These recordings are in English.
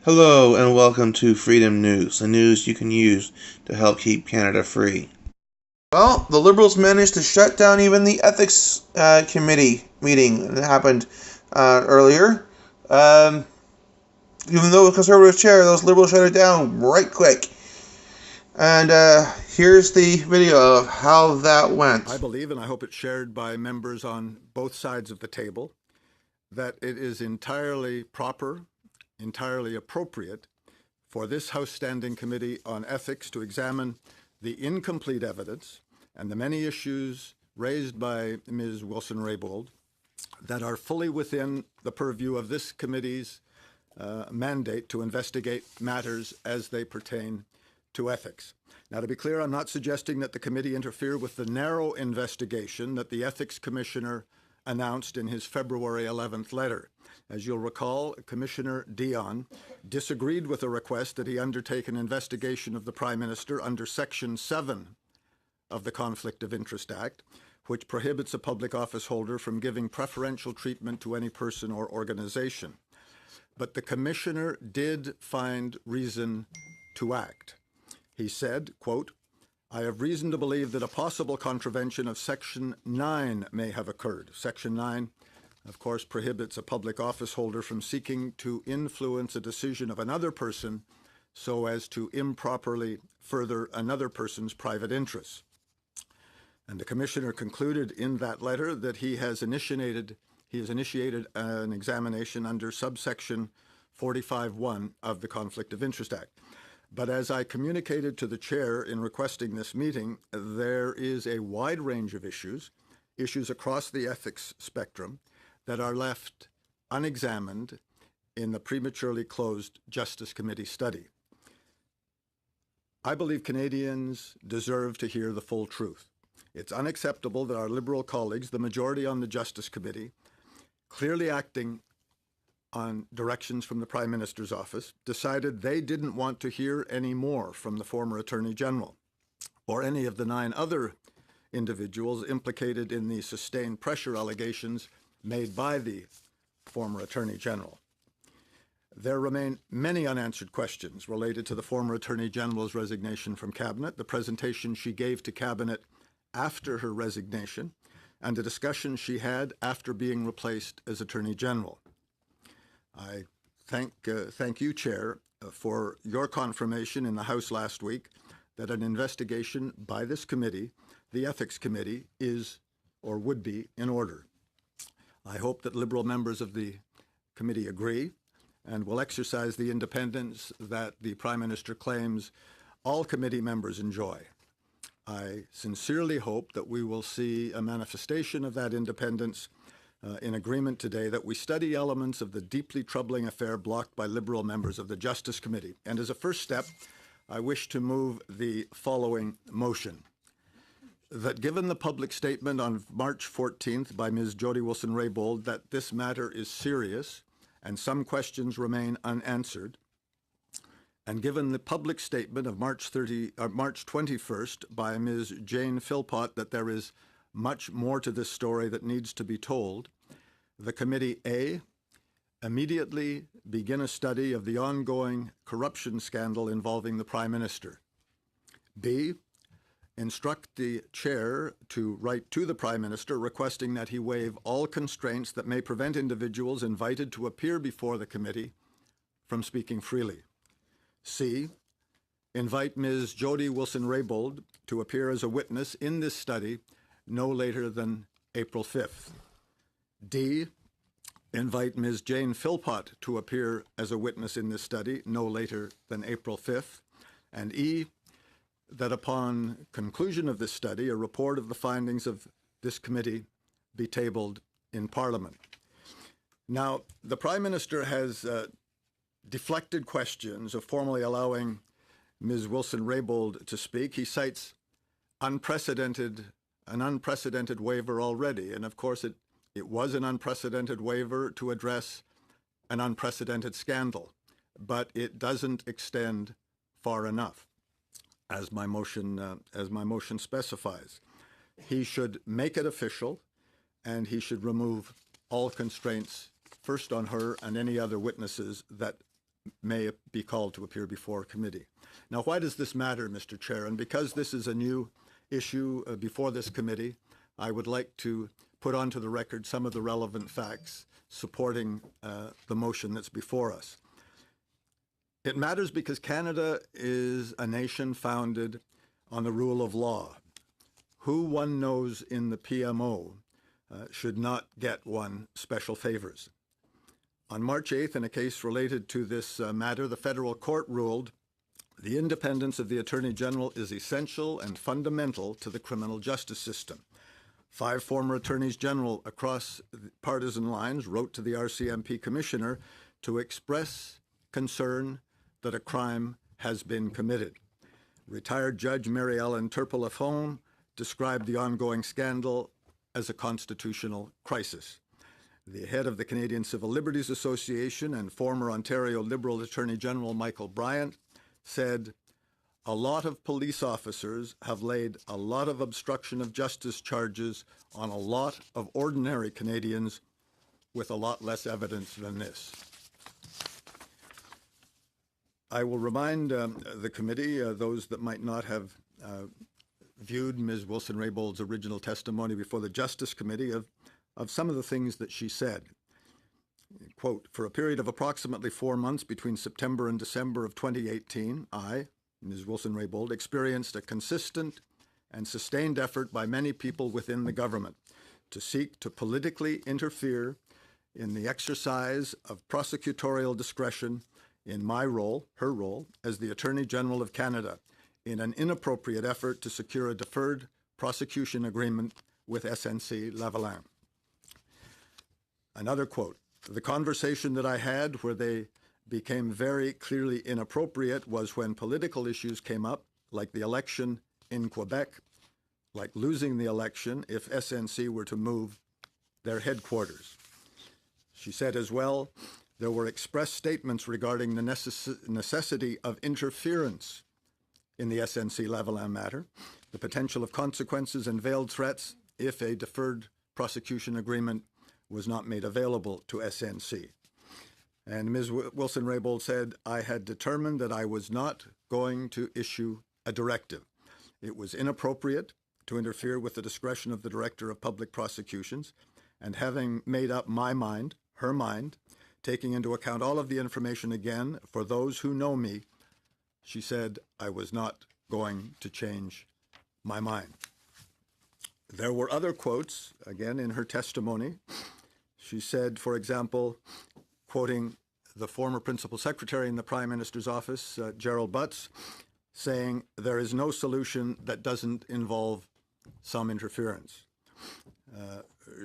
Hello and welcome to Freedom News, the news you can use to help keep Canada free. Well, the Liberals managed to shut down even the Ethics Committee meeting that happened earlier. Even though a Conservative chair, those Liberals shut it down right quick. And here's the video of how that went. I believe, and I hope it's shared by members on both sides of the table, that it is entirely proper, entirely appropriate for this House Standing Committee on Ethics to examine the incomplete evidence and the many issues raised by Ms. Wilson-Raybould that are fully within the purview of this committee's mandate to investigate matters as they pertain to ethics. Now, to be clear, I'm not suggesting that the committee interfere with the narrow investigation that the Ethics Commissioner announced in his February 11th letter. As you'll recall, Commissioner Dion disagreed with a request that he undertake an investigation of the Prime Minister under Section 7 of the Conflict of Interest Act, which prohibits a public office holder from giving preferential treatment to any person or organization. But the Commissioner did find reason to act. He said, quote, "I have reason to believe that a possible contravention of Section 9 may have occurred." Section 9, of course, prohibits a public office holder from seeking to influence a decision of another person so as to improperly further another person's private interests. And the Commissioner concluded in that letter that he has initiated an examination under subsection 45(1) of the Conflict of Interest Act. But as I communicated to the chair in requesting this meeting, there is a wide range of issues across the ethics spectrum, that are left unexamined in the prematurely closed Justice Committee study. I believe Canadians deserve to hear the full truth. It's unacceptable that our Liberal colleagues, the majority on the Justice Committee, clearly acting on directions from the Prime Minister's office, decided they didn't want to hear any more from the former Attorney General or any of the 9 other individuals implicated in the sustained pressure allegations made by the former Attorney General. There remain many unanswered questions related to the former Attorney General's resignation from Cabinet, the presentation she gave to Cabinet after her resignation, and the discussion she had after being replaced as Attorney General. I thank you, Chair, for your confirmation in the House last week that an investigation by this committee, the Ethics Committee, is or would be in order. I hope that Liberal members of the committee agree and will exercise the independence that the Prime Minister claims all committee members enjoy. I sincerely hope that we will see a manifestation of that independence in agreement today, that we study elements of the deeply troubling affair blocked by Liberal members of the Justice Committee. And as a first step, I wish to move the following motion: that given the public statement on March 14th by Ms. Jody Wilson-Raybould that this matter is serious and some questions remain unanswered, and given the public statement of March 21st by Ms. Jane Philpott that there is much more to this story that needs to be told, the committee A, immediately begin a study of the ongoing corruption scandal involving the Prime Minister. B, instruct the chair to write to the Prime Minister requesting that he waive all constraints that may prevent individuals invited to appear before the committee from speaking freely. C, invite Ms. Jody Wilson-Raybould to appear as a witness in this study no later than April 5th. D, invite Ms. Jane Philpott to appear as a witness in this study no later than April 5th. And E, that upon conclusion of this study, a report of the findings of this committee be tabled in Parliament. Now, the Prime Minister has deflected questions of formally allowing Ms. Wilson-Raybould to speak. He cites an unprecedented waiver already, and of course it was an unprecedented waiver to address an unprecedented scandal, but it doesn't extend far enough, as my motion specifies. He should make it official, and he should remove all constraints, first on her and any other witnesses that may be called to appear before committee. Now, why does this matter, Mr. Chair? And because this is a new issue before this committee, I would like to put onto the record some of the relevant facts supporting the motion that's before us. It matters because Canada is a nation founded on the rule of law. Who one knows in the PMO should not get one special favors. On March 8th, in a case related to this matter, the federal court ruled the independence of the Attorney General is essential and fundamental to the criminal justice system. 5 former attorneys general across partisan lines wrote to the RCMP commissioner to express concern that a crime has been committed. Retired Judge Mary Ellen Turpin-Lafond described the ongoing scandal as a constitutional crisis. The head of the Canadian Civil Liberties Association and former Ontario Liberal Attorney General Michael Bryant said, "A lot of police officers have laid a lot of obstruction of justice charges on a lot of ordinary Canadians with a lot less evidence than this." I will remind the committee, those that might not have viewed Ms. Wilson-Raybould's original testimony before the Justice Committee, of some of the things that she said. Quote, "For a period of approximately 4 months between September and December of 2018, I, Ms. Wilson-Raybould, experienced a consistent and sustained effort by many people within the government to seek to politically interfere in the exercise of prosecutorial discretion in my role, her role, as the Attorney General of Canada, in an inappropriate effort to secure a deferred prosecution agreement with SNC-Lavalin." Another quote, "The conversation that I had where they became very clearly inappropriate was when political issues came up, like the election in Quebec, like losing the election if SNC were to move their headquarters." She said as well, "There were express statements regarding the necessity of interference in the SNC-Lavalin matter, the potential of consequences and veiled threats if a deferred prosecution agreement was not made available to SNC." And Ms. Wilson-Raybould said, "I had determined that I was not going to issue a directive. It was inappropriate to interfere with the discretion of the Director of Public Prosecutions, and having made up my mind, her mind, taking into account all of the information again, for those who know me," she said, "I was not going to change my mind." There were other quotes, again, in her testimony. She said, for example, quoting the former Principal Secretary in the Prime Minister's office, Gerald Butts, saying, "There is no solution that doesn't involve some interference."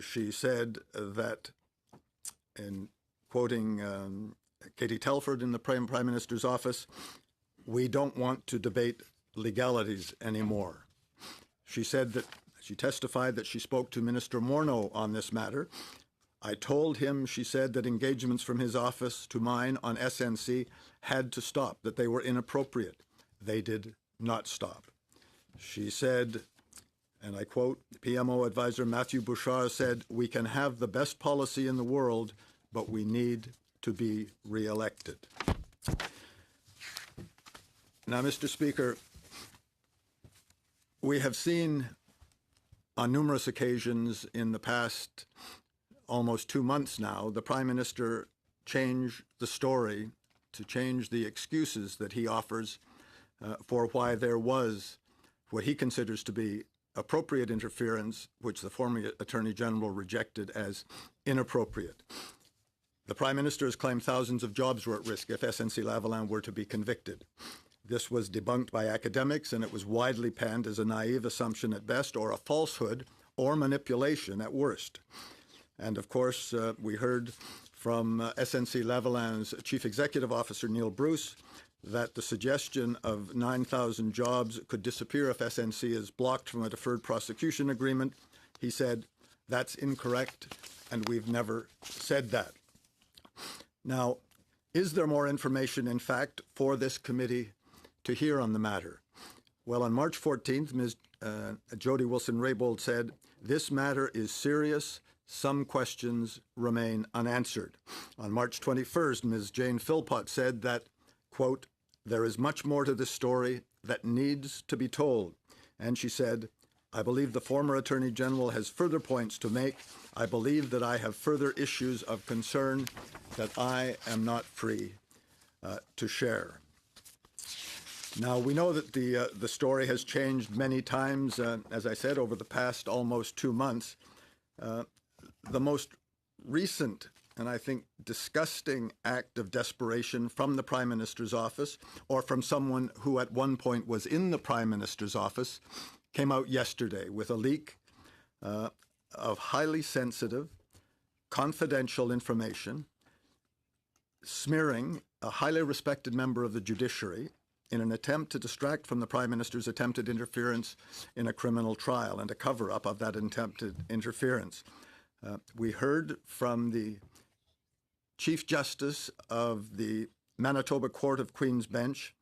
She said that, in quoting Katie Telford in the Prime Minister's office, "We don't want to debate legalities anymore." She said that she testified that she spoke to Minister Morneau on this matter. "I told him," she said, "that engagements from his office to mine on SNC had to stop, that they were inappropriate. They did not stop." She said, and I quote, PMO advisor Matthew Bouchard said, "We can have the best policy in the world, but we need to be re-elected." Now, Mr. Speaker, we have seen on numerous occasions in the past almost 2 months now, the Prime Minister change the story, to change the excuses that he offers for why there was what he considers to be appropriate interference, which the former Attorney General rejected as inappropriate. The Prime Minister has claimed thousands of jobs were at risk if SNC-Lavalin were to be convicted. This was debunked by academics, and it was widely panned as a naive assumption at best, or a falsehood, or manipulation at worst. And of course, we heard from SNC-Lavalin's Chief Executive Officer Neil Bruce that the suggestion of 9,000 jobs could disappear if SNC is blocked from a deferred prosecution agreement. He said, "That's incorrect, and we've never said that." Now, is there more information, in fact, for this committee to hear on the matter? Well, on March 14th, Ms. Jody Wilson-Raybould said, "This matter is serious, some questions remain unanswered. On March 21st, Ms. Jane Philpott said that, quote, "There is much more to this story that needs to be told." And she said, "I believe the former Attorney General has further points to make. I believe that I have further issues of concern that I am not free to share." Now, we know that the story has changed many times, as I said, over the past almost 2 months. The most recent and I think disgusting act of desperation from the Prime Minister's office, or from someone who at one point was in the Prime Minister's office, came out yesterday with a leak of highly sensitive, confidential information, smearing a highly respected member of the judiciary in an attempt to distract from the Prime Minister's attempted interference in a criminal trial and a cover-up of that attempted interference. We heard from the Chief Justice of the Manitoba Court of Queen's Bench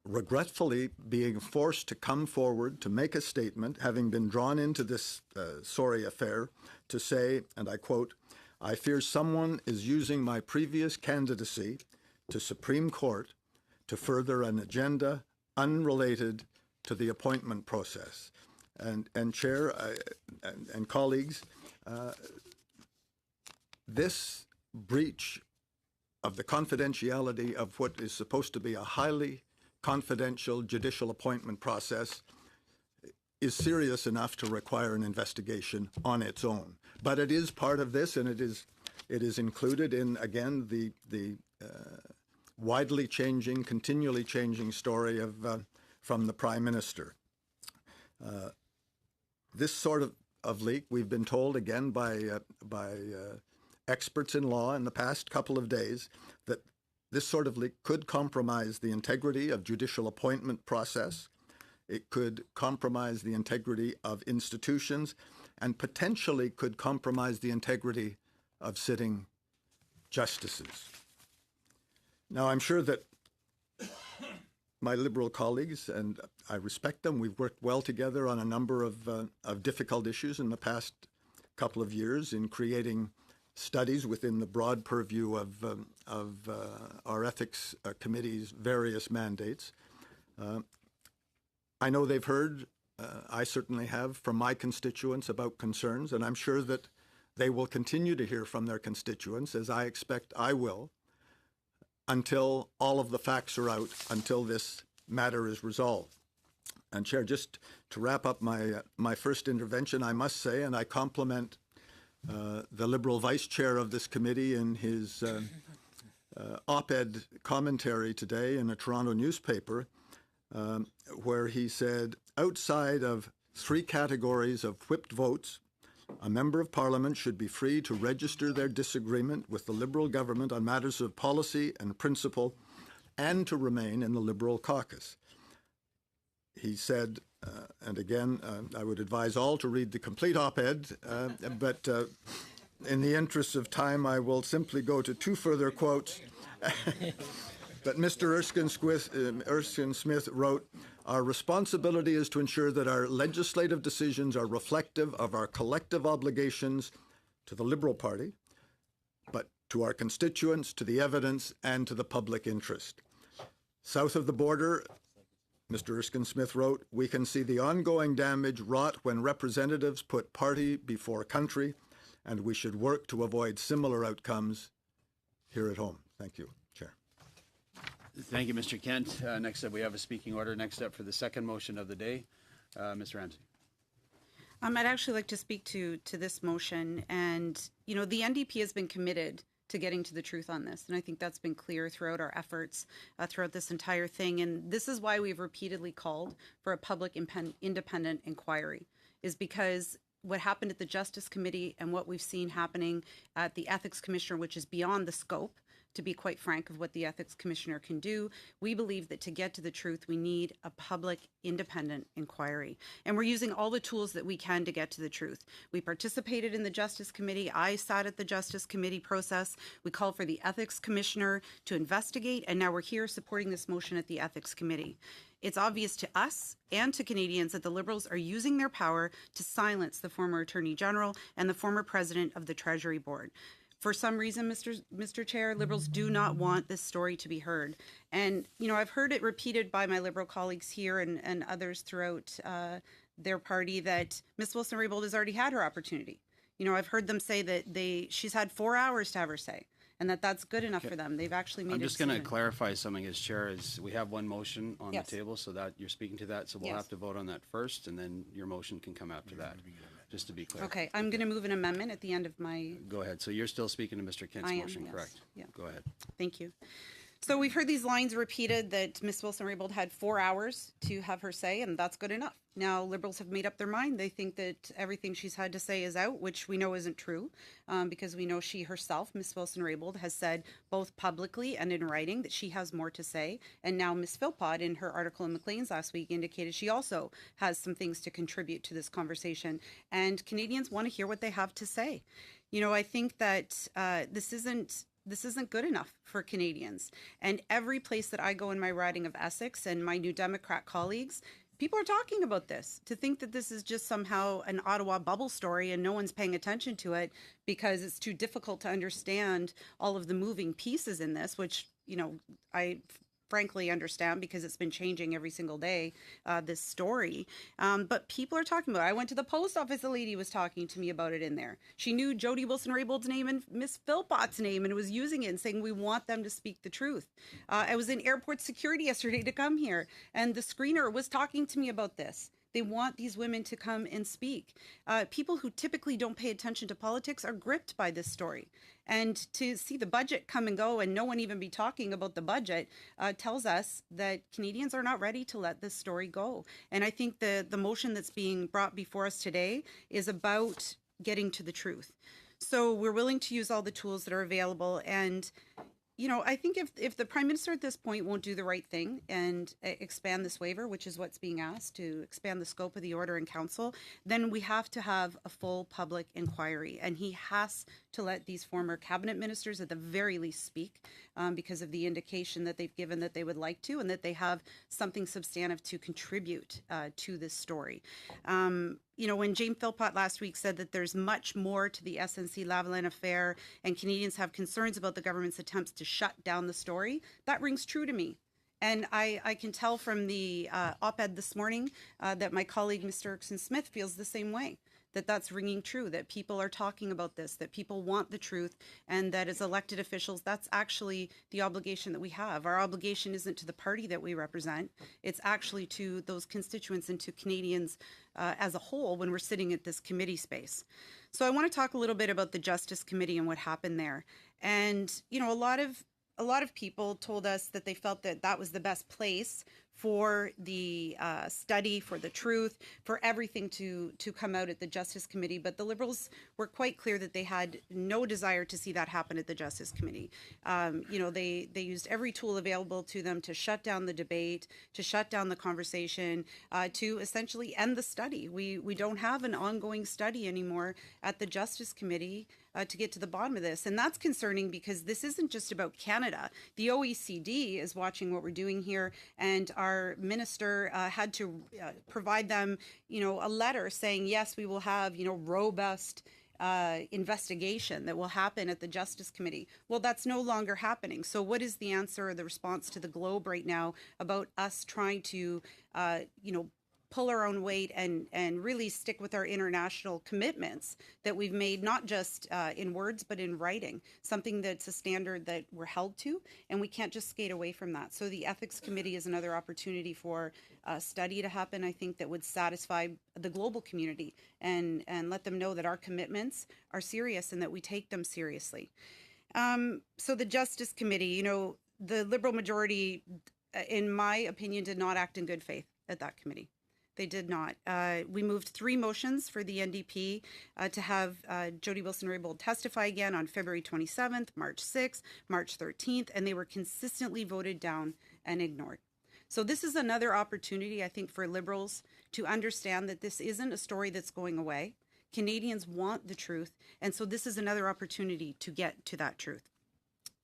regretfully being forced to come forward to make a statement, having been drawn into this sorry affair, to say, and I quote, "I fear someone is using my previous candidacy to Supreme Court to further an agenda unrelated to the appointment process." And Chair and colleagues, this breach of the confidentiality of what is supposed to be a highly confidential judicial appointment process is serious enough to require an investigation on its own. But it is part of this, and it is included in, again, the widely changing, continually changing story of from the Prime Minister. This sort of leak, we've been told again by experts in law in the past couple of days, that this sort of leak could compromise the integrity of judicial appointment process. It could compromise the integrity of institutions, and potentially could compromise the integrity of sitting justices. Now, I'm sure that my Liberal colleagues, and I respect them, we've worked well together on a number of difficult issues in the past couple of years in creating studies within the broad purview of our ethics committee's various mandates. I know they've heard, I certainly have, from my constituents about concerns, and I'm sure that they will continue to hear from their constituents, as I expect I will, until all of the facts are out, until this matter is resolved. And Chair, just to wrap up my first intervention, I must say, and I compliment the Liberal Vice Chair of this committee in his op-ed commentary today in a Toronto newspaper, where he said, outside of 3 categories of whipped votes, a member of Parliament should be free to register their disagreement with the Liberal government on matters of policy and principle, and to remain in the Liberal caucus. He said, and again, I would advise all to read the complete op-ed, but in the interest of time, I will simply go to 2 further quotes. But Mr. Erskine Smith wrote, "Our responsibility is to ensure that our legislative decisions are reflective of our collective obligations to the Liberal Party, but to our constituents, to the evidence, and to the public interest. South of the border," Mr. Erskine Smith wrote, "we can see the ongoing damage wrought when representatives put party before country, and we should work to avoid similar outcomes here at home." Thank you, Chair. Thank you, Mr. Kent. Next up, we have a speaking order. Next up for the second motion of the day, Ms. Ramsey. I'd actually like to speak to this motion. And, you know, the NDP has been committed to getting to the truth on this. And I think that's been clear throughout our efforts throughout this entire thing. And this is why we've repeatedly called for a public independent inquiry, is because what happened at the Justice Committee and what we've seen happening at the Ethics Commissioner, which is beyond the scope, to be quite frank, of what the Ethics Commissioner can do. We believe that to get to the truth, we need a public independent inquiry. And we're using all the tools that we can to get to the truth. We participated in the Justice Committee. I sat at the Justice Committee process. We called for the Ethics Commissioner to investigate, and now we're here supporting this motion at the Ethics Committee. It's obvious to us and to Canadians that the Liberals are using their power to silence the former Attorney General and the former President of the Treasury Board. For some reason, Mr. Chair, Liberals do not want this story to be heard. And, you know, I've heard it repeated by my Liberal colleagues here and others throughout their party that Ms. Wilson-Raybould has already had her opportunity. You know, I've heard them say that she's had 4 hours to have her say, and that's good enough for them. They've actually made I'm a just going to decision. clarify something as chair. Is we have one motion on Yes. the table, so that you're speaking to that. So we'll Yes. have to vote on that first, and then your motion can come after that. Just to be clear. Okay, I'm going to move an amendment at the end of my Go ahead. So you're still speaking to Mr. Kent's I am, motion, yes. correct? Yeah. Go ahead. Thank you. So we've heard these lines repeated that Ms. Wilson-Raybould had 4 hours to have her say, and that's good enough. Now, Liberals have made up their mind. They think that everything she's had to say is out, which we know isn't true, because we know she herself, Ms. Wilson-Raybould, has said both publicly and in writing that she has more to say. And now Ms. Philpott, in her article in Maclean's last week, indicated she also has some things to contribute to this conversation. And Canadians want to hear what they have to say. You know, I think that this isn't good enough for Canadians. And every place that I go in my riding of Essex and my New Democrat colleagues, people are talking about this. To think that this is just somehow an Ottawa bubble story and no one's paying attention to it because it's too difficult to understand all of the moving pieces in this, which, you know, I frankly understand because it's been changing every single day, this story. But people are talking about it. I went to the post office, a lady was talking to me about it in there. She knew Jody Wilson-Raybould's name and Miss Philpott's name and was using it and saying, we want them to speak the truth. I was in airport security yesterday to come here, and the screener was talking to me about this. They want these women to come and speak. People who typically don't pay attention to politics are gripped by this story. And to see the budget come and go and no one even be talking about the budget tells us that Canadians are not ready to let this story go. And I think the motion that's being brought before us today is about getting to the truth. So we're willing to use all the tools that are available. And you know, I think if the Prime Minister at this point won't do the right thing and expand this waiver, which is what's being asked, to expand the scope of the order in council, then we have to have a full public inquiry. And he has to let these former cabinet ministers at the very least speak because of the indication that they've given that they would like to and that they have something substantive to contribute to this story. You know, when Jane Philpott last week said that there's much more to the SNC-Lavalin affair and Canadians have concerns about the government's attempts to shut down the story, that rings true to me. And I can tell from the op-ed this morning that my colleague, Mr. Erickson-Smith, feels the same way, that that's ringing true, that people are talking about this, that people want the truth, and that as elected officials, that's actually the obligation that we have. Our obligation isn't to the party that we represent, it's actually to those constituents and to Canadians as a whole when we're sitting at this committee space. So I want to talk a little bit about the Justice Committee and what happened there. And, you know, a lot of people told us that they felt that that was the best place for the study, for the truth, for everything to come out at the Justice Committee. But the Liberals were quite clear that they had no desire to see that happen at the Justice Committee. You know, they used every tool available to them to shut down the debate, to shut down the conversation, to essentially end the study. We don't have an ongoing study anymore at the Justice Committee to get to the bottom of this. And that's concerning because this isn't just about Canada. The OECD is watching what we're doing here, and our minister had to provide them, you know, a letter saying, yes, we will have, you know, robust investigation that will happen at the Justice Committee. Well, that's no longer happening. So what is the answer or the response to the Globe right now about us trying to, you know, pull our own weight and really stick with our international commitments that we've made, not just in words, but in writing, something that's a standard that we're held to, and we can't just skate away from that. So the Ethics Committee is another opportunity for a study to happen, I think, that would satisfy the global community and let them know that our commitments are serious and that we take them seriously. So the Justice Committee, you know, the Liberal majority, in my opinion, did not act in good faith at that committee. They did not. We moved 3 motions for the NDP to have Jody Wilson-Raybould testify again on February 27th, March 6th, March 13th, and they were consistently voted down and ignored. So this is another opportunity, I think, for Liberals to understand that this isn't a story that's going away. Canadians want the truth, and so this is another opportunity to get to that truth.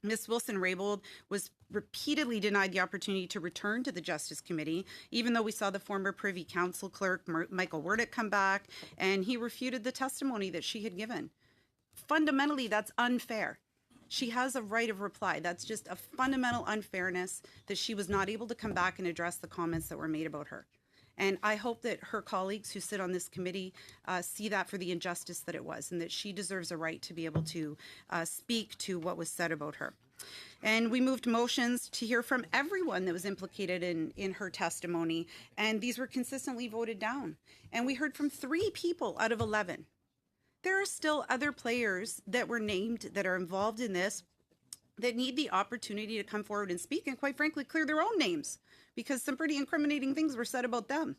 Ms. Wilson-Raybould was repeatedly denied the opportunity to return to the Justice Committee, even though we saw the former Privy Council clerk, Michael Wernick, come back, and he refuted the testimony that she had given. Fundamentally, that's unfair. She has a right of reply. That's just a fundamental unfairness that she was not able to come back and address the comments that were made about her. And I hope that her colleagues who sit on this committee see that for the injustice that it was, and that she deserves a right to be able to speak to what was said about her. And we moved motions to hear from everyone that was implicated in her testimony, and these were consistently voted down. And we heard from 3 people out of 11. There are still other players that were named that are involved in this that need the opportunity to come forward and speak, and quite frankly clear their own names, because some pretty incriminating things were said about them.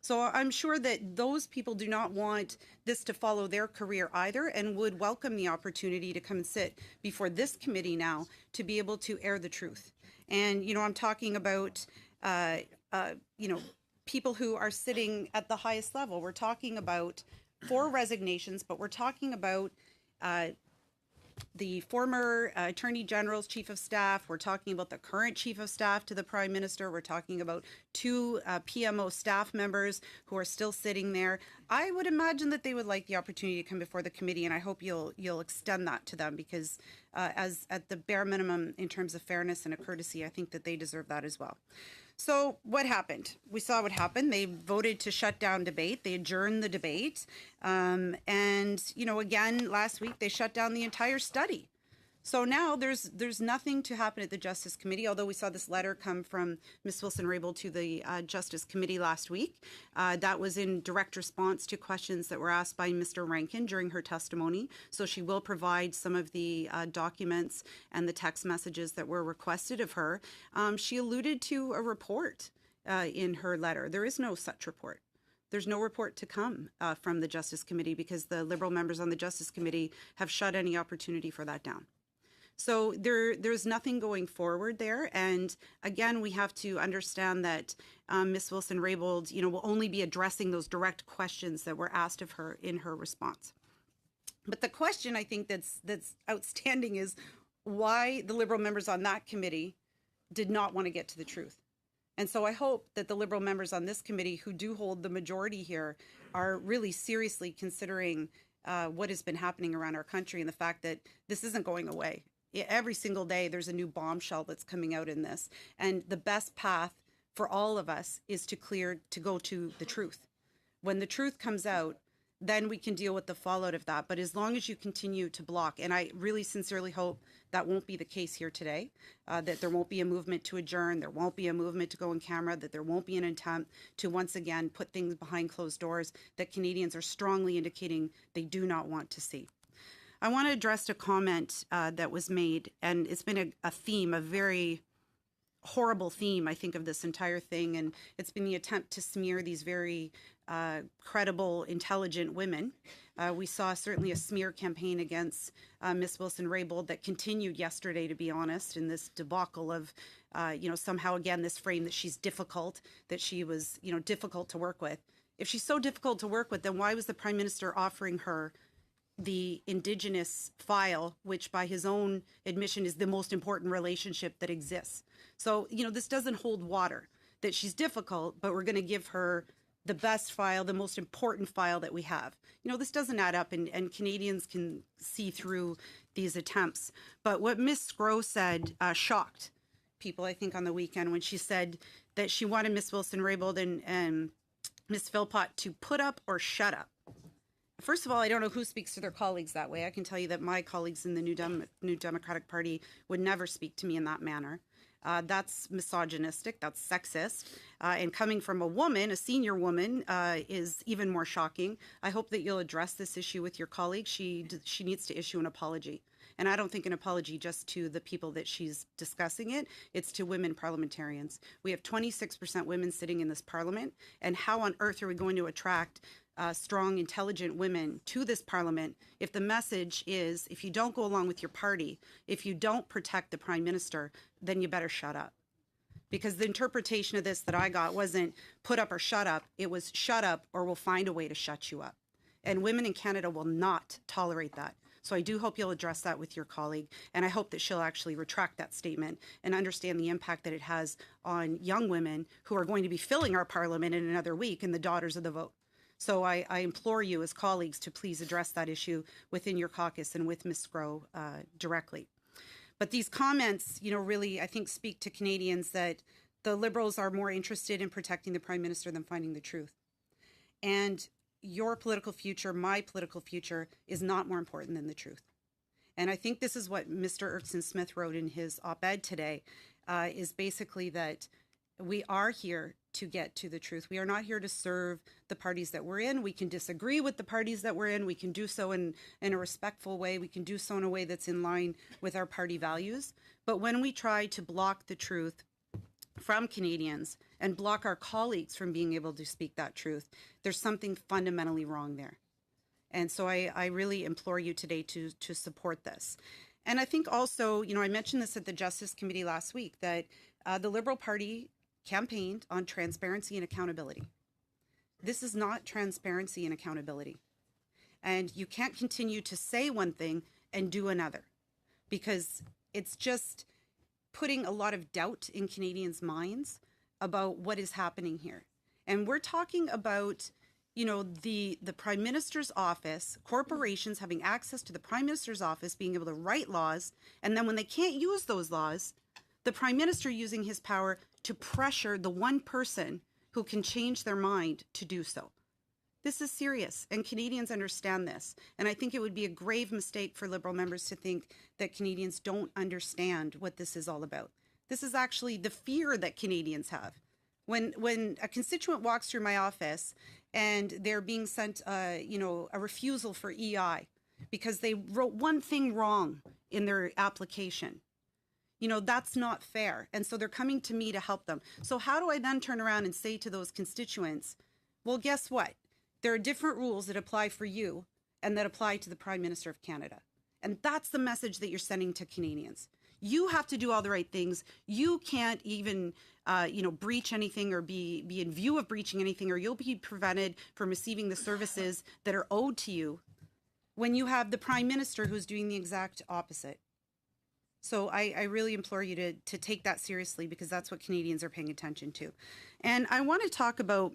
So I'm sure that those people do not want this to follow their career either, and would welcome the opportunity to come and sit before this committee now to be able to air the truth. And, you know, I'm talking about, you know, people who are sitting at the highest level. We're talking about 4 resignations, but we're talking about the former Attorney General's Chief of Staff. We're talking about the current Chief of Staff to the Prime Minister. We're talking about 2 PMO staff members who are still sitting there. I would imagine that they would like the opportunity to come before the committee, and I hope you'll extend that to them, because as at the bare minimum in terms of fairness and a courtesy, I think that they deserve that as well. So what happened? We saw what happened. They voted to shut down debate. They adjourned the debate. And, you know, again, last week they shut down the entire study. So now there's nothing to happen at the Justice Committee, although we saw this letter come from Ms. Wilson-Raybould to the Justice Committee last week. That was in direct response to questions that were asked by Mr. Rankin during her testimony. So she will provide some of the documents and the text messages that were requested of her. She alluded to a report in her letter. There is no such report. There's no report to come from the Justice Committee, because the Liberal members on the Justice Committee have shut any opportunity for that down. So there's nothing going forward there. And again, we have to understand that Ms. Wilson-Raybould, you know, will only be addressing those direct questions that were asked of her in her response. But the question I think that's outstanding is why the Liberal members on that committee did not want to get to the truth. And so I hope that the Liberal members on this committee, who do hold the majority here, are really seriously considering what has been happening around our country, and the fact that this isn't going away. Every single day there's a new bombshell that's coming out in this, and the best path for all of us is to go to the truth. When the truth comes out, then we can deal with the fallout of that. But as long as you continue to block, and I really sincerely hope that won't be the case here today, that there won't be a movement to adjourn, there won't be a movement to go in camera, that there won't be an attempt to once again put things behind closed doors that Canadians are strongly indicating they do not want to see. I want to address a comment that was made, and it's been a theme, a very horrible theme, I think, of this entire thing, and it's been the attempt to smear these very credible, intelligent women. We saw certainly a smear campaign against Ms. Wilson-Raybould that continued yesterday, to be honest, in this debacle of, you know, somehow, again, this frame that she's difficult, that she was, you know, difficult to work with. If she's so difficult to work with, then why was the Prime Minister offering her the Indigenous file, which by his own admission is the most important relationship that exists? So, you know, this doesn't hold water, that she's difficult, but we're going to give her the best file, the most important file that we have. You know, this doesn't add up, and Canadians can see through these attempts. But what Ms. Sgro said shocked people, I think, on the weekend, when she said that she wanted Ms. Wilson-Raybould and Ms. Philpott to put up or shut up. First of all, I don't know who speaks to their colleagues that way. I can tell you that my colleagues in the New Democratic Party would never speak to me in that manner. That's misogynistic, that's sexist, and coming from a woman, a senior woman, is even more shocking. I hope that you'll address this issue with your colleagues. She needs to issue an apology. And I don't think an apology just to the people that she's discussing it, it's to women parliamentarians. We have 26% women sitting in this parliament, and how on earth are we going to attract strong, intelligent women to this parliament if the message is, if you don't go along with your party, if you don't protect the Prime Minister, then you better shut up? Because the interpretation of this that I got wasn't put up or shut up, it was shut up or we'll find a way to shut you up. And women in Canada will not tolerate that. So I do hope you'll address that with your colleague, and I hope that she'll actually retract that statement and understand the impact that it has on young women who are going to be filling our parliament in another week and the daughters of the vote. So I implore you as colleagues to please address that issue within your caucus and with Ms. Sgro directly. But these comments, really, I think speak to Canadians that the Liberals are more interested in protecting the Prime Minister than finding the truth. And your political future, my political future, is not more important than the truth. And I think this is what Mr. Erskine-Smith wrote in his op-ed today, is basically that we are here to get to the truth. We are not here to serve the parties that we're in. We can disagree with the parties that we're in. We can do so in a respectful way. We can do so in a way that's in line with our party values. But when we try to block the truth from Canadians and block our colleagues from being able to speak that truth, there's something fundamentally wrong there. And so I really implore you today to support this. And I think also, I mentioned this at the Justice Committee last week, that the Liberal Party campaigned on transparency and accountability. This is not transparency and accountability. And you can't continue to say one thing and do another, because it's just putting a lot of doubt in Canadians' minds about what is happening here. And we're talking about, the Prime Minister's office, corporations having access to the Prime Minister's office, being able to write laws, and then when they can't use those laws, the Prime Minister using his power to pressure the one person who can change their mind to do so. This is serious, and Canadians understand this. And I think it would be a grave mistake for Liberal members to think that Canadians don't understand what this is all about. This is actually the fear that Canadians have. When a constituent walks through my office and they're being sent, a refusal for EI because they wrote one thing wrong in their application, that's not fair. And so they're coming to me to help them. So how do I then turn around and say to those constituents, well, guess what? There are different rules that apply for you and that apply to the Prime Minister of Canada. And that's the message that you're sending to Canadians. You have to do all the right things. You can't even, breach anything or be in view of breaching anything, or you'll be prevented from receiving the services that are owed to you when you have the Prime Minister who's doing the exact opposite. So I really implore you to take that seriously, because that's what Canadians are paying attention to. And I want to talk about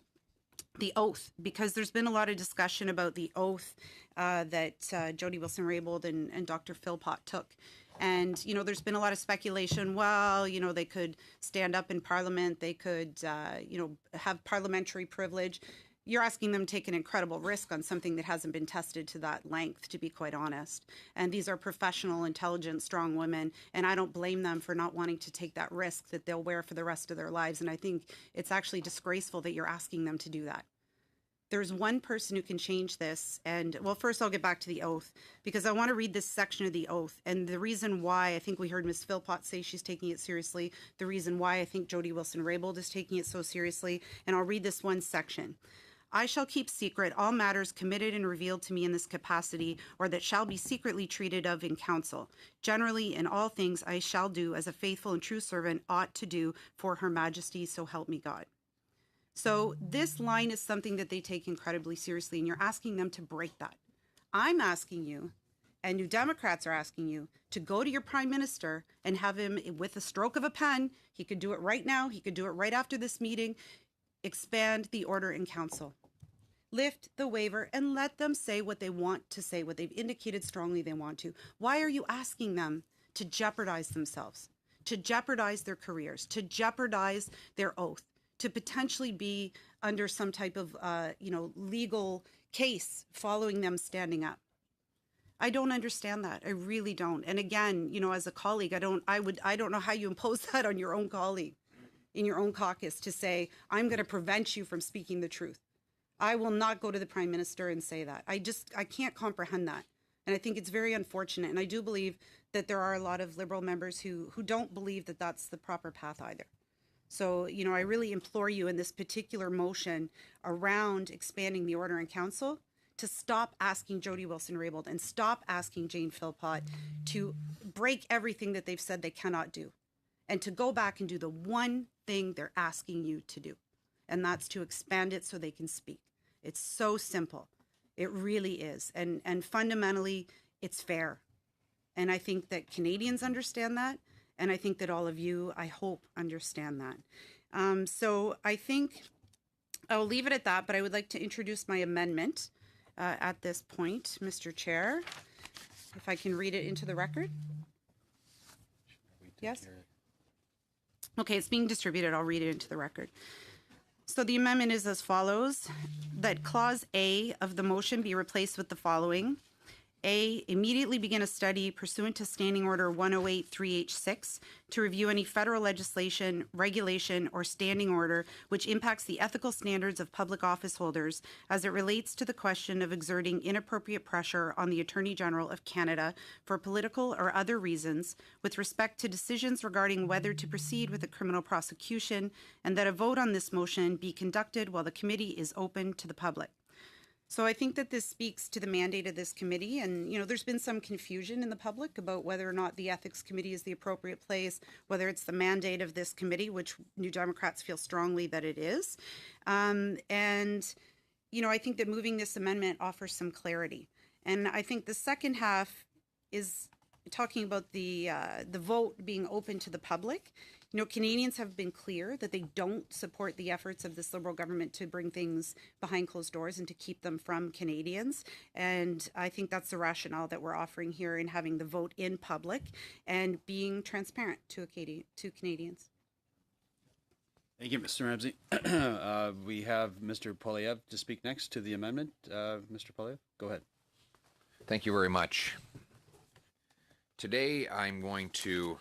the oath, because there's been a lot of discussion about the oath that Jody Wilson-Raybould and Dr. Philpott took. And, there's been a lot of speculation. Well, they could stand up in Parliament. They could, have parliamentary privilege. You're asking them to take an incredible risk on something that hasn't been tested to that length, to be quite honest. And these are professional, intelligent, strong women, and I don't blame them for not wanting to take that risk that they'll wear for the rest of their lives. And I think it's actually disgraceful that you're asking them to do that. There's one person who can change this. And, well, first I'll get back to the oath, because I want to read this section of the oath. And the reason why I think we heard Ms. Philpott say she's taking it seriously, the reason why I think Jody Wilson-Raybould is taking it so seriously, and I'll read this one section. I shall keep secret all matters committed and revealed to me in this capacity, or that shall be secretly treated of in council. Generally, in all things I shall do as a faithful and true servant ought to do for Her Majesty, so help me God. So this line is something that they take incredibly seriously, and you're asking them to break that. I'm asking you, and New Democrats are asking you, to go to your Prime Minister and have him, with a stroke of a pen, he could do it right now, he could do it right after this meeting, expand the order in council. Lift the waiver and let them say what they want to say, what they've indicated strongly they want to. Why are you asking them to jeopardize themselves, to jeopardize their careers, to jeopardize their oath, to potentially be under some type of, legal case following them standing up? I don't understand that. I really don't. And again, as a colleague, I don't know how you impose that on your own colleague in your own caucus to say, I'm going to prevent you from speaking the truth. I will not go to the Prime Minister and say that. I can't comprehend that. And I think it's very unfortunate. And I do believe that there are a lot of Liberal members who don't believe that that's the proper path either. So, I really implore you in this particular motion around expanding the order in council to stop asking Jody Wilson-Raybould and stop asking Jane Philpott to break everything that they've said they cannot do, and to go back and do the one thing they're asking you to do, and that's to expand it so they can speak. It's so simple. It really is. And fundamentally, it's fair. And I think that Canadians understand that. And I think that all of you, I hope, understand that. So I think I'll leave it at that, but I would like to introduce my amendment at this point, Mr. Chair. If I can read it into the record. Yes? Okay, it's being distributed. I'll read it into the record. So the amendment is as follows, that Clause A of the motion be replaced with the following. A, immediately begin a study pursuant to Standing Order 108-3H6 to review any federal legislation, regulation, or standing order which impacts the ethical standards of public office holders as it relates to the question of exerting inappropriate pressure on the Attorney General of Canada for political or other reasons with respect to decisions regarding whether to proceed with a criminal prosecution, and that a vote on this motion be conducted while the committee is open to the public. So I think that this speaks to the mandate of this committee, and there's been some confusion in the public about whether or not the Ethics Committee is the appropriate place, whether it's the mandate of this committee, which New Democrats feel strongly that it is. And I think that moving this amendment offers some clarity. And I think the second half is talking about the vote being open to the public. Canadians have been clear that they don't support the efforts of this Liberal government to bring things behind closed doors and to keep them from Canadians. And I think that's the rationale that we're offering here in having the vote in public and being transparent to Canadians. Thank you, Mr. Ramsey. We have Mr. Poilievre to speak next to the amendment. Mr. Poilievre, go ahead. Thank you very much. Today I'm going to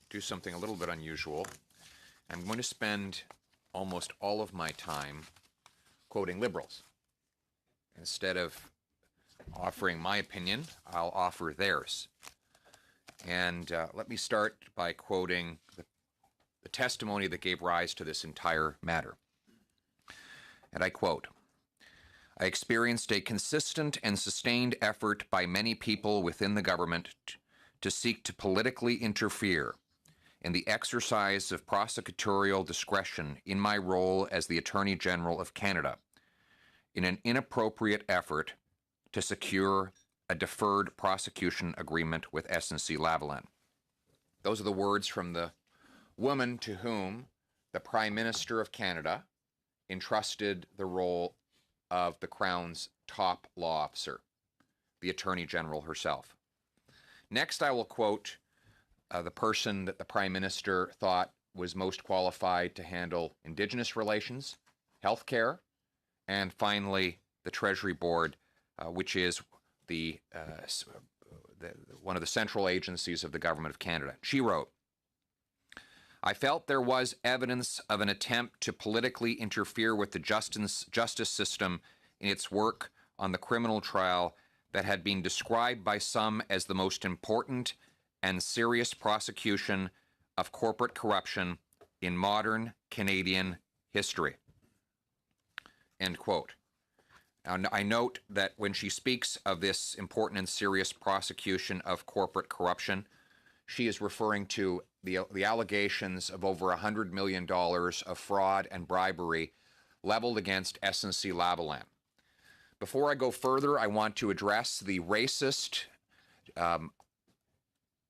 do something a little bit unusual. I'm going to spend almost all of my time quoting Liberals. Instead of offering my opinion, I'll offer theirs. And let me start by quoting the testimony that gave rise to this entire matter. And I quote, "I experienced a consistent and sustained effort by many people within the government to seek to politically interfere in the exercise of prosecutorial discretion in my role as the Attorney General of Canada in an inappropriate effort to secure a deferred prosecution agreement with SNC-Lavalin." Those are the words from the woman to whom the Prime Minister of Canada entrusted the role of the Crown's top law officer, the Attorney General herself. Next, I will quote the person that the Prime Minister thought was most qualified to handle Indigenous relations, healthcare, and finally the Treasury Board, which is one of the central agencies of the Government of Canada. She wrote, "I felt there was evidence of an attempt to politically interfere with the justice system in its work on the criminal trial that had been described by some as the most important and serious prosecution of corporate corruption in modern Canadian history." End quote. And I note that when she speaks of this important and serious prosecution of corporate corruption, she is referring to the allegations of over $100 million of fraud and bribery leveled against SNC-Lavalin. Before I go further, I want to address the racist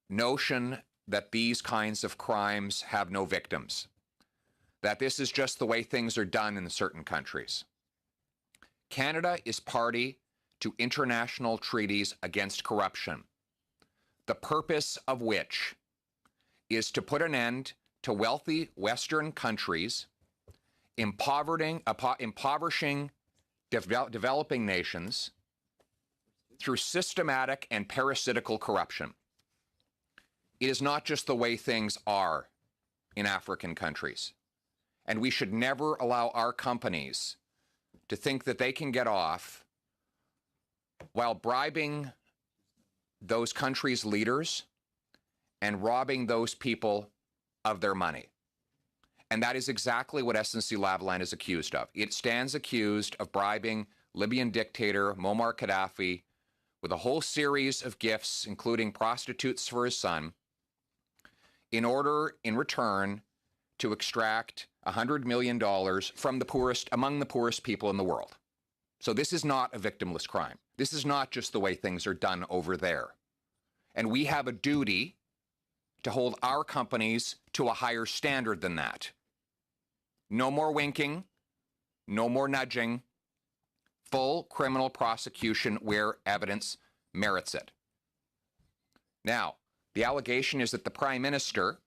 notion that these kinds of crimes have no victims, that this is just the way things are done in certain countries. Canada is party to international treaties against corruption, the purpose of which is to put an end to wealthy Western countries impoverishing developing nations through systematic and parasitical corruption. It is not just the way things are in African countries. And we should never allow our companies to think that they can get off while bribing those countries' leaders and robbing those people of their money. And that is exactly what SNC-Lavalin is accused of. It stands accused of bribing Libyan dictator Muammar Gaddafi with a whole series of gifts, including prostitutes for his son, in order, in return, to extract $100 million from among the poorest people in the world. So this is not a victimless crime. This is not just the way things are done over there. And we have a duty to hold our companies to a higher standard than that. No more winking, no more nudging, full criminal prosecution where evidence merits it. Now, the allegation is that the Prime Minister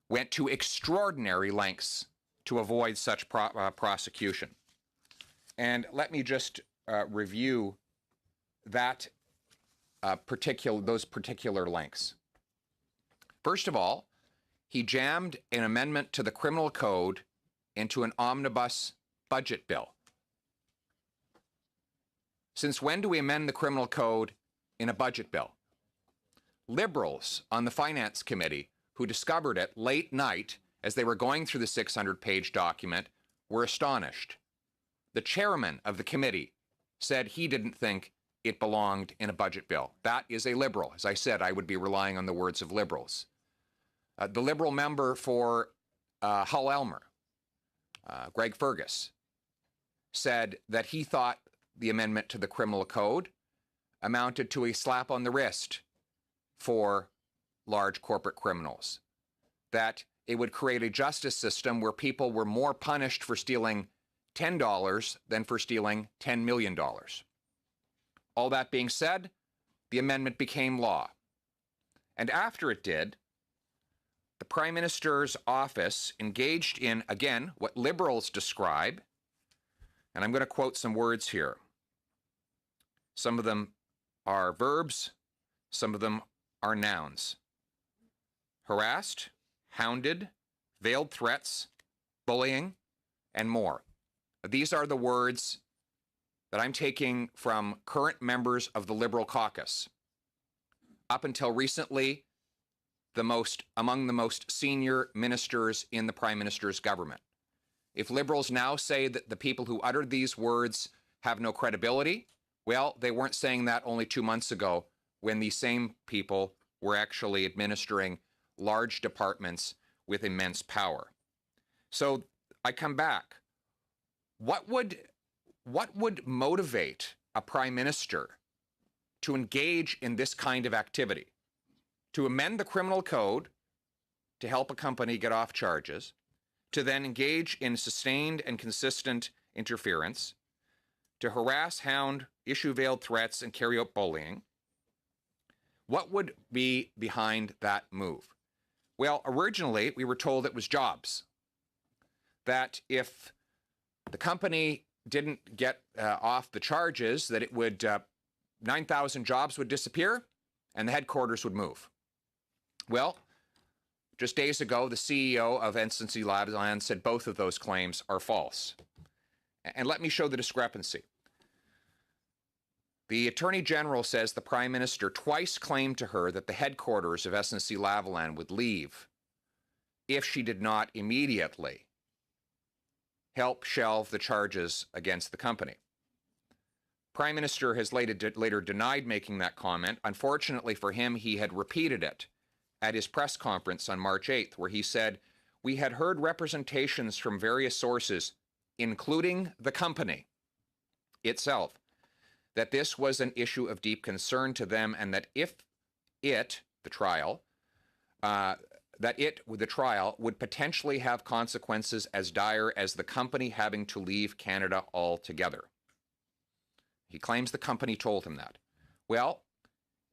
went to extraordinary lengths to avoid such prosecution. And let me just review that those particular lengths. First of all, he jammed an amendment to the criminal code into an omnibus budget bill. Since when do we amend the criminal code in a budget bill? Liberals on the Finance Committee, who discovered it late night as they were going through the 600-page document, were astonished. The chairman of the committee said he didn't think it belonged in a budget bill. That is a Liberal. As I said, I would be relying on the words of Liberals. The Liberal member for Hull-Elmer, Greg Fergus, said that he thought the amendment to the criminal code amounted to a slap on the wrist for large corporate criminals, that it would create a justice system where people were more punished for stealing $10 than for stealing $10 million. All that being said, the amendment became law. And after it did, the Prime Minister's office engaged in, again, what Liberals describe, and I'm going to quote some words here. Some of them are verbs, some of them are nouns. Harassed, hounded, veiled threats, bullying, and more. These are the words that I'm taking from current members of the Liberal caucus. Up until recently, among the most senior ministers in the Prime Minister's government. If Liberals now say that the people who uttered these words have no credibility, well, they weren't saying that only 2 months ago when these same people were actually administering large departments with immense power. So I come back. What would motivate a Prime Minister to engage in this kind of activity? To amend the criminal code to help a company get off charges, to then engage in sustained and consistent interference, to harass, hound, issue veiled threats, and carry out bullying. What would be behind that move? Well, originally, we were told it was jobs. That if the company didn't get off the charges, that it would 9,000 jobs would disappear and the headquarters would move. Well, just days ago, the CEO of SNC-Lavalin said both of those claims are false. And let me show the discrepancy. The Attorney General says the Prime Minister twice claimed to her that the headquarters of SNC-Lavalin would leave if she did not immediately help shelve the charges against the company. Prime Minister has later denied making that comment. Unfortunately for him, he had repeated it at his press conference on March 8th, where he said, "We had heard representations from various sources, including the company itself, that this was an issue of deep concern to them and that the trial would potentially have consequences as dire as the company having to leave Canada altogether." He claims the company told him that. Well,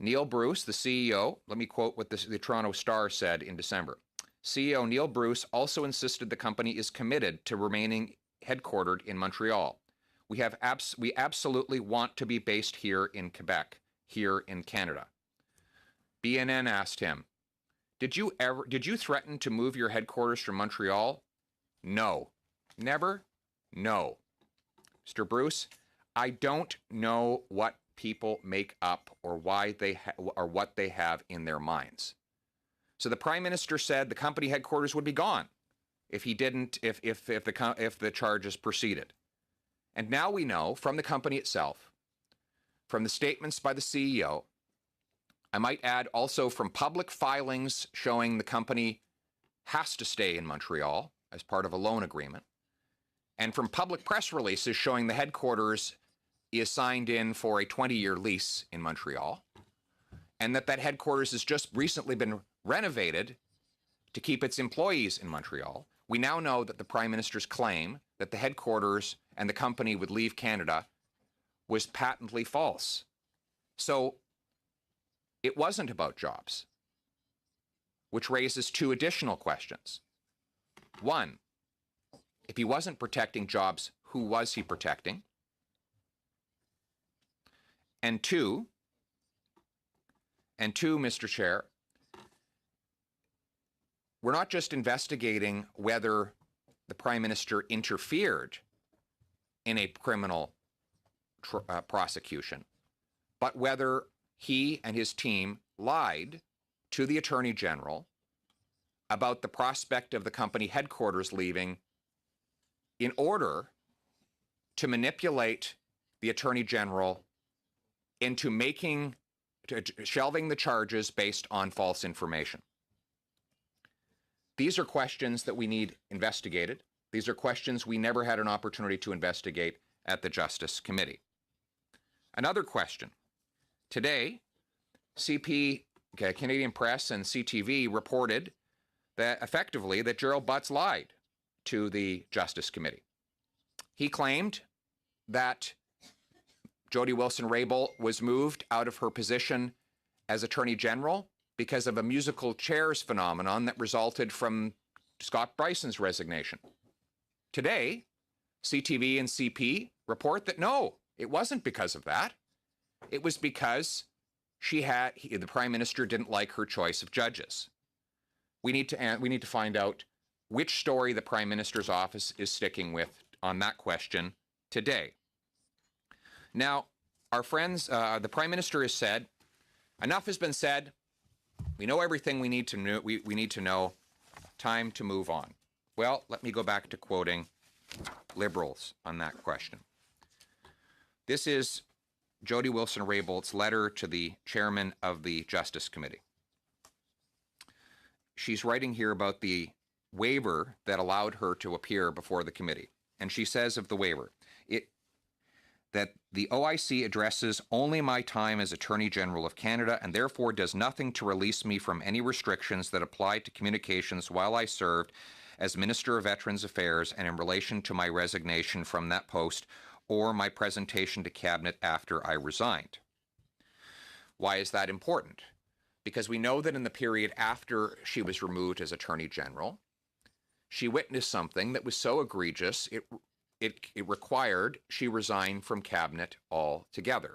Neil Bruce, the CEO, let me quote what the Toronto Star said in December. CEO Neil Bruce also insisted the company is committed to remaining headquartered in Montreal. We absolutely want to be based here in Quebec, here in Canada. BNN asked him, did you threaten to move your headquarters from Montreal? No. Never? No. Mr. Bruce, I don't know what people make up or why or what they have in their minds. So the Prime Minister said the company headquarters would be gone if the charges proceeded. And now we know from the company itself, from the statements by the CEO, I might add also from public filings showing the company has to stay in Montreal as part of a loan agreement, and from public press releases showing the headquarters is signed in for a 20-year lease in Montreal, and that headquarters has just recently been renovated to keep its employees in Montreal. We now know that the Prime Minister's claim that the headquarters and the company would leave Canada was patently false. So it wasn't about jobs, which raises two additional questions. One, if he wasn't protecting jobs, who was he protecting? And two, Mr. Chair, we're not just investigating whether the Prime Minister interfered in a criminal prosecution, but whether he and his team lied to the Attorney General about the prospect of the company headquarters leaving in order to manipulate the Attorney General into shelving the charges based on false information. These are questions that we need investigated. These are questions we never had an opportunity to investigate at the Justice Committee. Another question. Today, CP, Canadian Press, and CTV reported that effectively that Gerald Butts lied to the Justice Committee. He claimed that Jody Wilson-Raybould was moved out of her position as Attorney General because of a musical chairs phenomenon that resulted from Scott Bryson's resignation. Today, CTV and CP report that no, it wasn't because of that. It was because the Prime Minister didn't like her choice of judges. We need to find out which story the Prime Minister's office is sticking with on that question today. Now, our friends, the Prime Minister has said, enough has been said. We know everything we need to know. We need to know. Time to move on. Well, let me go back to quoting Liberals on that question. This is Jody Wilson-Raybould's letter to the chairman of the Justice Committee. She's writing here about the waiver that allowed her to appear before the committee. And she says of the waiver, that the OIC addresses only my time as Attorney General of Canada and therefore does nothing to release me from any restrictions that apply to communications while I served as Minister of Veterans Affairs and in relation to my resignation from that post or my presentation to Cabinet after I resigned. Why is that important? Because we know that in the period after she was removed as Attorney General, she witnessed something that was so egregious it required she resign from Cabinet altogether.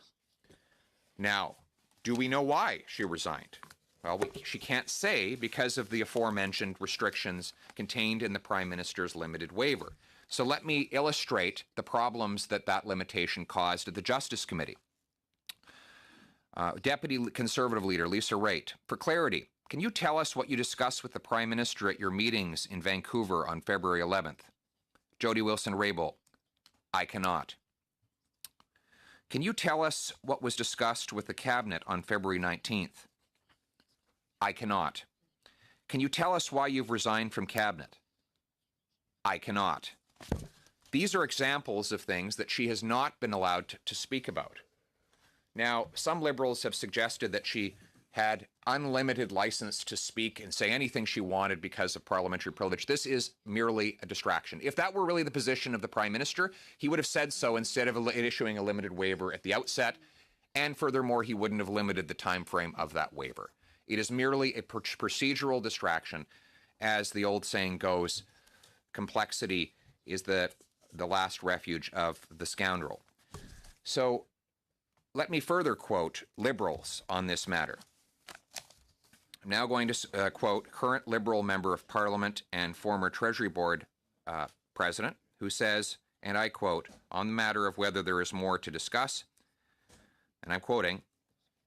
Now, do we know why she resigned? Well, she can't say because of the aforementioned restrictions contained in the Prime Minister's limited waiver. So let me illustrate the problems that limitation caused at the Justice Committee. Deputy Conservative Leader Lisa Raitt, for clarity, can you tell us what you discussed with the Prime Minister at your meetings in Vancouver on February 11th? Jody Wilson-Raybould, I cannot. Can you tell us what was discussed with the Cabinet on February 19th? I cannot. Can you tell us why you've resigned from Cabinet? I cannot. These are examples of things that she has not been allowed to speak about. Now, some Liberals have suggested that she had unlimited license to speak and say anything she wanted because of parliamentary privilege. This is merely a distraction. If that were really the position of the Prime Minister, he would have said so instead of issuing a limited waiver at the outset, and furthermore, he wouldn't have limited the time frame of that waiver. It is merely a procedural distraction. As the old saying goes, complexity is the last refuge of the scoundrel. So let me further quote Liberals on this matter. I'm now going to quote current Liberal Member of Parliament and former Treasury Board President, who says, and I quote, on the matter of whether there is more to discuss, and I'm quoting,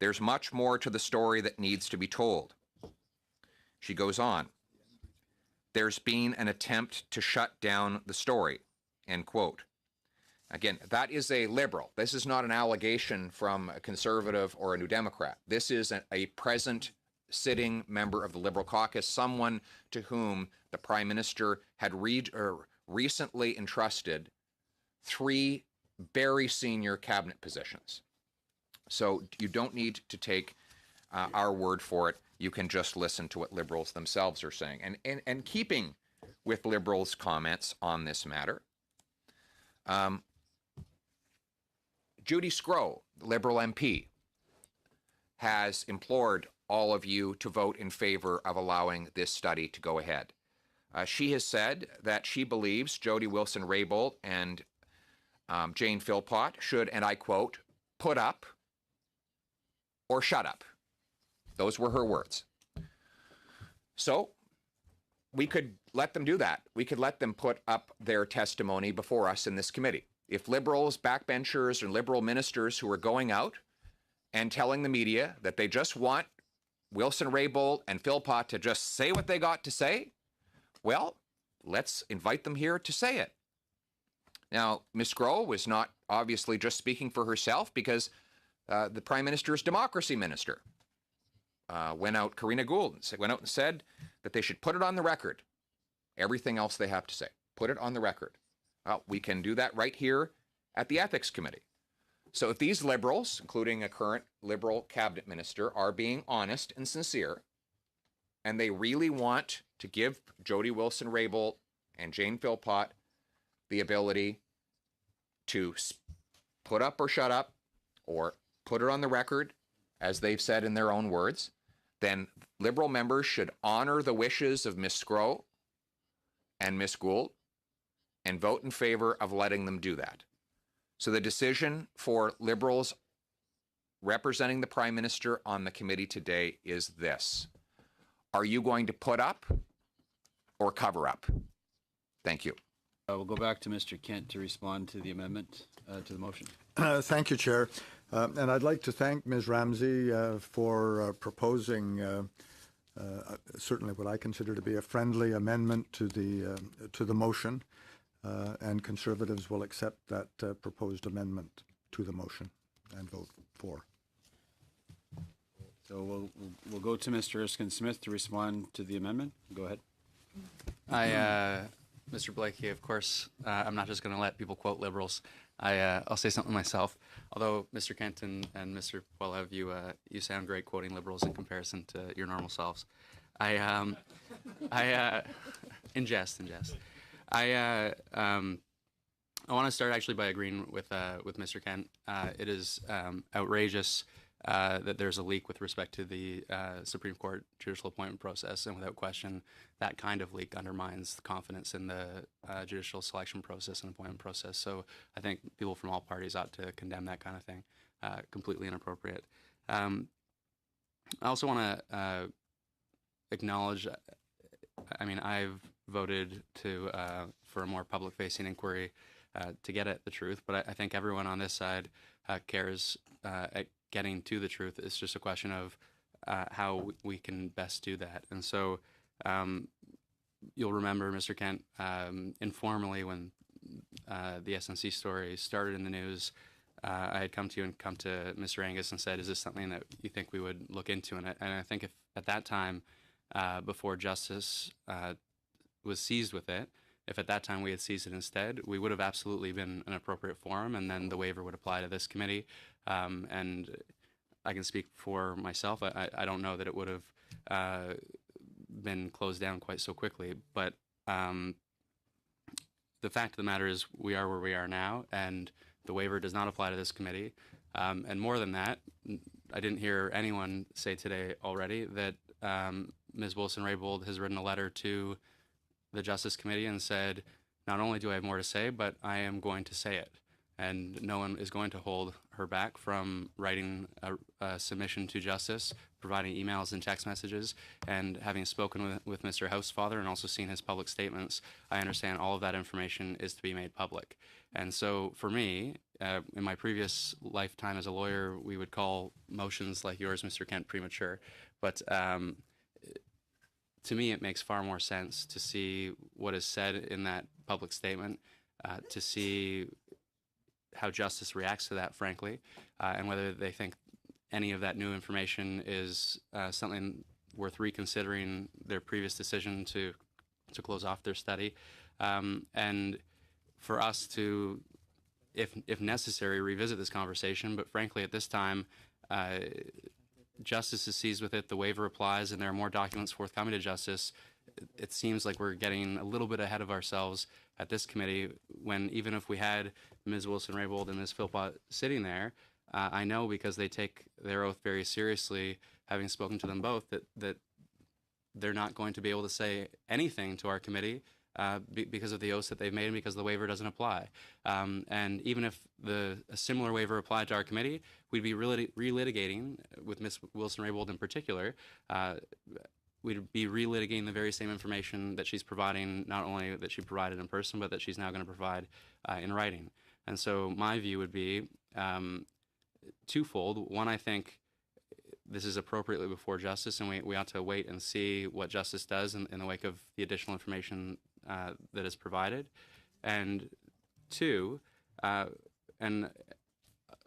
there's much more to the story that needs to be told. She goes on, there's been an attempt to shut down the story, end quote. Again, that is a Liberal. This is not an allegation from a Conservative or a New Democrat. This is a present sitting member of the Liberal caucus, someone to whom the Prime Minister had recently entrusted 3 very senior cabinet positions. So you don't need to take our word for it. You can just listen to what Liberals themselves are saying. And keeping with Liberals' comments on this matter, Judy Sgro, the Liberal MP, has implored all of you to vote in favor of allowing this study to go ahead. She has said that she believes Jody Wilson-Raybould and Jane Philpott should, and I quote, put up or shut up. Those were her words. So we could let them do that. We could let them put up their testimony before us in this committee. If Liberals, backbenchers, and Liberal ministers who are going out and telling the media that they just want Wilson-Raybould and Philpott to just say what they got to say, well, let's invite them here to say it. Now, Ms. Sgro was not obviously just speaking for herself, because the Prime Minister's democracy minister went out, Karina Gould, went out and said that they should put it on the record. Everything else they have to say, put it on the record. Well, we can do that right here at the Ethics Committee. So if these Liberals, including a current Liberal cabinet minister, are being honest and sincere, and they really want to give Jody Wilson-Raybould and Jane Philpott the ability to put up or shut up, or put it on the record, as they've said in their own words, then Liberal members should honor the wishes of Ms. Sgro and Ms. Gould and vote in favor of letting them do that. So the decision for Liberals representing the Prime Minister on the committee today is this: are you going to put up or cover up? Thank you. We'll go back to Mr. Kent to respond to the amendment to the motion. Thank you, Chair. And I'd like to thank Ms. Ramsey for proposing certainly what I consider to be a friendly amendment to the motion, and Conservatives will accept that proposed amendment to the motion and vote for. So we'll go to Mr. Erskine-Smith to respond to the amendment. Go ahead. Mr. Blakey, of course, I'm not just going to let people quote Liberals. I'll say something myself. Although Mr. Kent and Mr. Poilievre, you sound great quoting Liberals in comparison to your normal selves. In jest. I want to start actually by agreeing with Mr. Kent. It is outrageous that there's a leak with respect to the Supreme Court judicial appointment process, and without question, that kind of leak undermines the confidence in the judicial selection process and appointment process. So I think people from all parties ought to condemn that kind of thing. Completely inappropriate. I also want to acknowledge, I've voted for a more public-facing inquiry to get at the truth, but I think everyone on this side cares at getting to the truth. It's just a question of how we can best do that. And so you'll remember, Mr. Kent, informally when the SNC story started in the news, I had come to you and come to Mr. Angus and said, is this something that you think we would look into? And I think if at that time, before justice was seized with it, if at that time we had seized it instead, we would have absolutely been an appropriate forum, and then the waiver would apply to this committee. And I can speak for myself. I don't know that it would have been closed down quite so quickly. But the fact of the matter is we are where we are now, and the waiver does not apply to this committee. And more than that, I didn't hear anyone say today already that Ms. Wilson-Raybould has written a letter to the Justice Committee and said, not only do I have more to say, but I am going to say it. And no one is going to hold her back from writing a submission to justice, providing emails and text messages, and having spoken with Mr. Housefather and also seen his public statements, I understand all of that information is to be made public. And so for me, in my previous lifetime as a lawyer, we would call motions like yours, Mr. Kent, premature. But to me, it makes far more sense to see what is said in that public statement, to see how justice reacts to that, frankly, and whether they think any of that new information is something worth reconsidering their previous decision to close off their study, and for us to, if necessary, revisit this conversation. But frankly, at this time, Justice is seized with it, the waiver applies, and there are more documents forthcoming to Justice, it seems like we're getting a little bit ahead of ourselves at this committee when even if we had Ms. Wilson-Raybould and Ms. Philpott sitting there, I know because they take their oath very seriously, having spoken to them both, that they're not going to be able to say anything to our committee because of the oaths that they've made and because the waiver doesn't apply. And even if a similar waiver applied to our committee, we'd be relitigating, with Ms. Wilson-Raybould in particular, we'd be relitigating the very same information that she's providing, not only that she provided in person, but that she's now going to provide in writing. And so my view would be twofold. One, I think this is appropriately before Justice, and we ought to wait and see what Justice does in the wake of the additional information that is provided. And two, and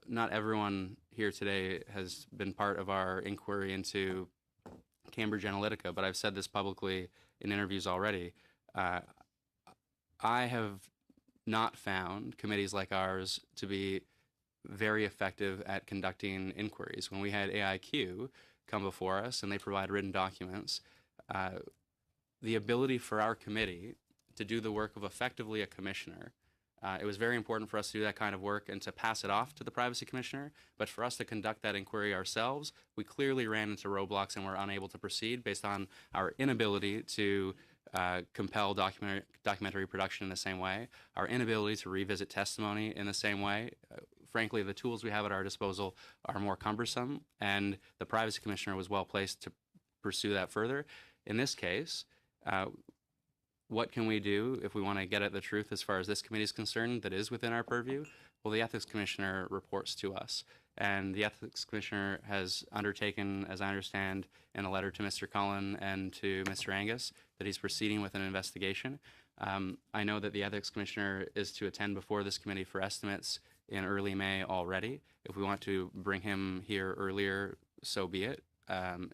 not everyone here today has been part of our inquiry into Cambridge Analytica, but I've said this publicly in interviews already. I have not found committees like ours to be very effective at conducting inquiries. When we had AIQ come before us and they provide written documents, the ability for our committee to do the work of effectively a commissioner, it was very important for us to do that kind of work and to pass it off to the privacy commissioner, but for us to conduct that inquiry ourselves, we clearly ran into roadblocks and were unable to proceed based on our inability to compel documentary production in the same way, our inability to revisit testimony in the same way. Frankly, the tools we have at our disposal are more cumbersome, and the privacy commissioner was well placed to pursue that further. In this case, what can we do if we want to get at the truth as far as this committee is concerned that is within our purview? Well, the ethics commissioner reports to us, and the ethics commissioner has undertaken, as I understand, in a letter to Mr. Cullen and to Mr. Angus, that he's proceeding with an investigation. I know that the ethics commissioner is to attend before this committee for estimates in early May already. If we want to bring him here earlier, so be it,